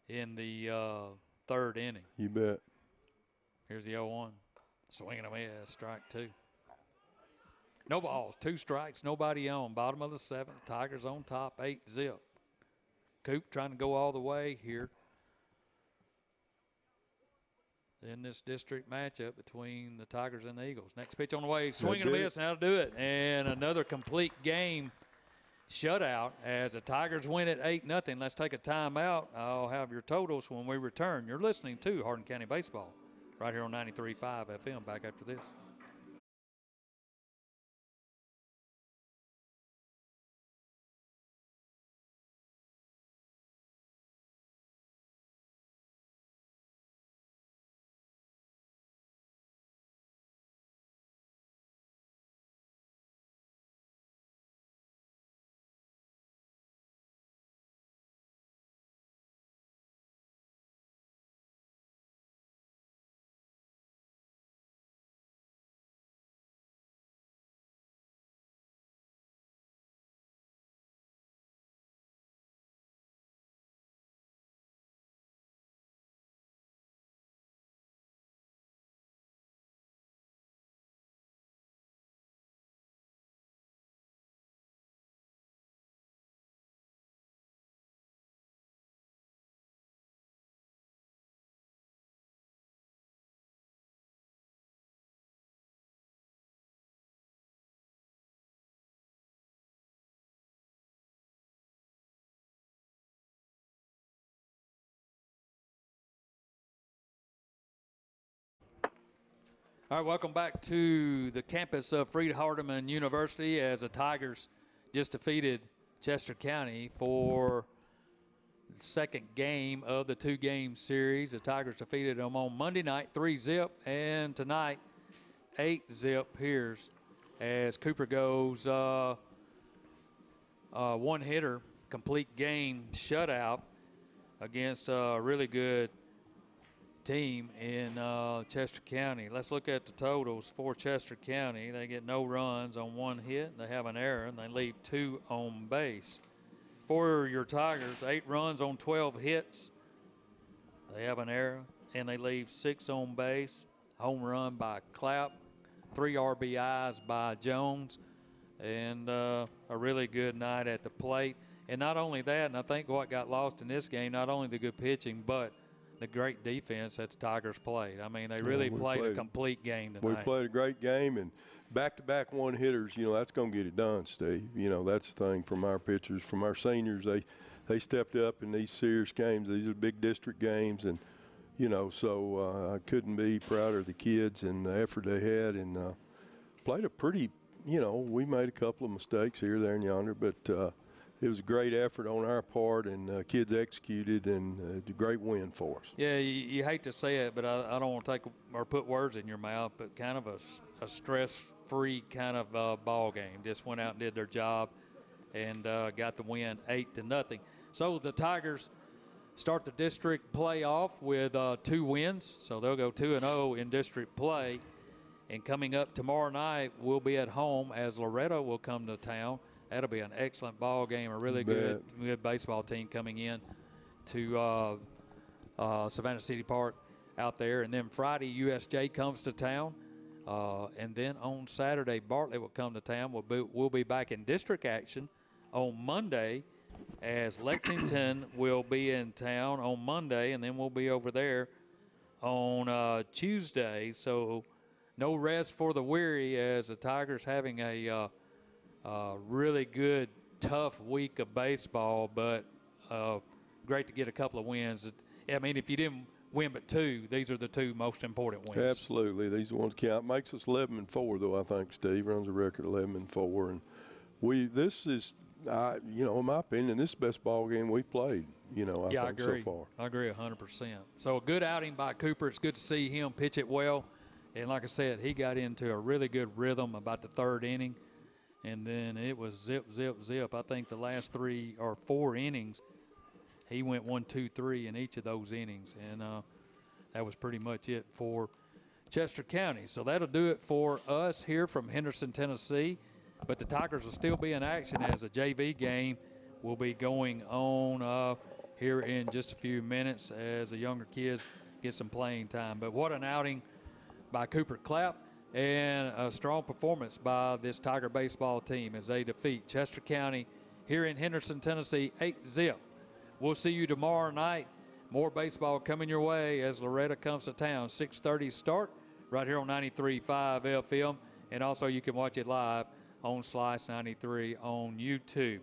B: in the third inning.
A: You bet.
B: Here's the 0-1. Swing and a miss, strike two. No balls, 2 strikes, nobody on. Bottom of the 7th, Tigers on top, 8-0. Coop trying to go all the way here in this district matchup between the Tigers and the Eagles. Next pitch on the way, swing and a miss, and that'll do it. And another complete game shutout as the Tigers win at 8-0. Let's take a timeout. I'll have your totals when we return. You're listening to Hardin County Baseball right here on 93.5 FM. Back after this. All right, welcome back to the campus of Freed-Hardeman University as the Tigers just defeated Chester County for the second game of the 2-game series. The Tigers defeated them on Monday night 3-0, and tonight 8-0 here as Cooper goes one hitter, complete game shutout against a really good team in Chester County. Let's look at the totals for Chester County. They get no runs on 1 hit. They have an error, and they leave 2 on base. For your Tigers, 8 runs on 12 hits. They have an error, and they leave 6 on base. Home run by Clapp, 3 RBIs by Jones, and a really good night at the plate. And not only that, and I think what got lost in this game, not only the good pitching, but the great defense that the Tigers played. I mean, they really played a complete game tonight.
A: We played a great game, and back-to-back one-hitters, that's going to get it done, Steve. That's the thing from our pitchers, from our seniors. They stepped up in these serious games. These are big district games, and, so I couldn't be prouder of the kids and the effort they had, and played a pretty, we made a couple of mistakes here, there, and yonder, but it was a great effort on our part, and kids executed, and a great win for us.
B: Yeah, you hate to say it, but I don't want to take or put words in your mouth, but kind of a stress-free kind of ball game. Just went out and did their job and got the win 8-0. So the Tigers start the district playoff with 2 wins, so they'll go 2-0 in district play. And coming up tomorrow night, we'll be at home as Loretto will come to town. That'll be an excellent ball game, a really good baseball team coming in to Savannah City Park out there. And then Friday, USJ comes to town. And then on Saturday, Bartlett will come to town. We'll be back in district action on Monday as Lexington will be in town on Monday, and then we'll be over there on Tuesday. So no rest for the weary as the Tigers having a really good, tough week of baseball, but great to get a couple of wins. I mean, if you didn't win but 2, these are the 2 most important wins.
A: Absolutely. These are the ones count. Makes us 11-4, though, I think, Steve. Runs a record 11-4. And this is, in my opinion, this is the best ball game we've played, I think so far.
B: I agree 100%. So a good outing by Cooper. It's good to see him pitch it well. And like I said, he got into a really good rhythm about the 3rd inning. And then it was zip, zip, zip. I think the last 3 or 4 innings, he went 1, 2, 3 in each of those innings. And that was pretty much it for Chester County. So that'll do it for us here from Henderson, Tennessee. But the Tigers will still be in action as a JV game will be going on here in just a few minutes as the younger kids get some playing time. But what an outing by Cooper Clapp, and a strong performance by this Tiger baseball team as they defeat Chester County here in Henderson, Tennessee, 8-0. We'll see you tomorrow night. More baseball coming your way as Loretta comes to town. 6:30 start right here on 93.5 FM. And also you can watch it live on Slice 93 on YouTube.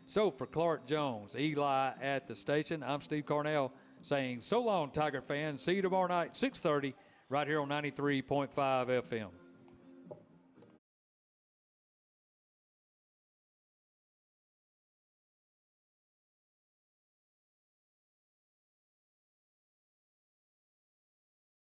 B: So for Clark Jones, Eli at the station, I'm Steve Cornell saying so long, Tiger fans. See you tomorrow night, 6:30, right here on 93.5 FM.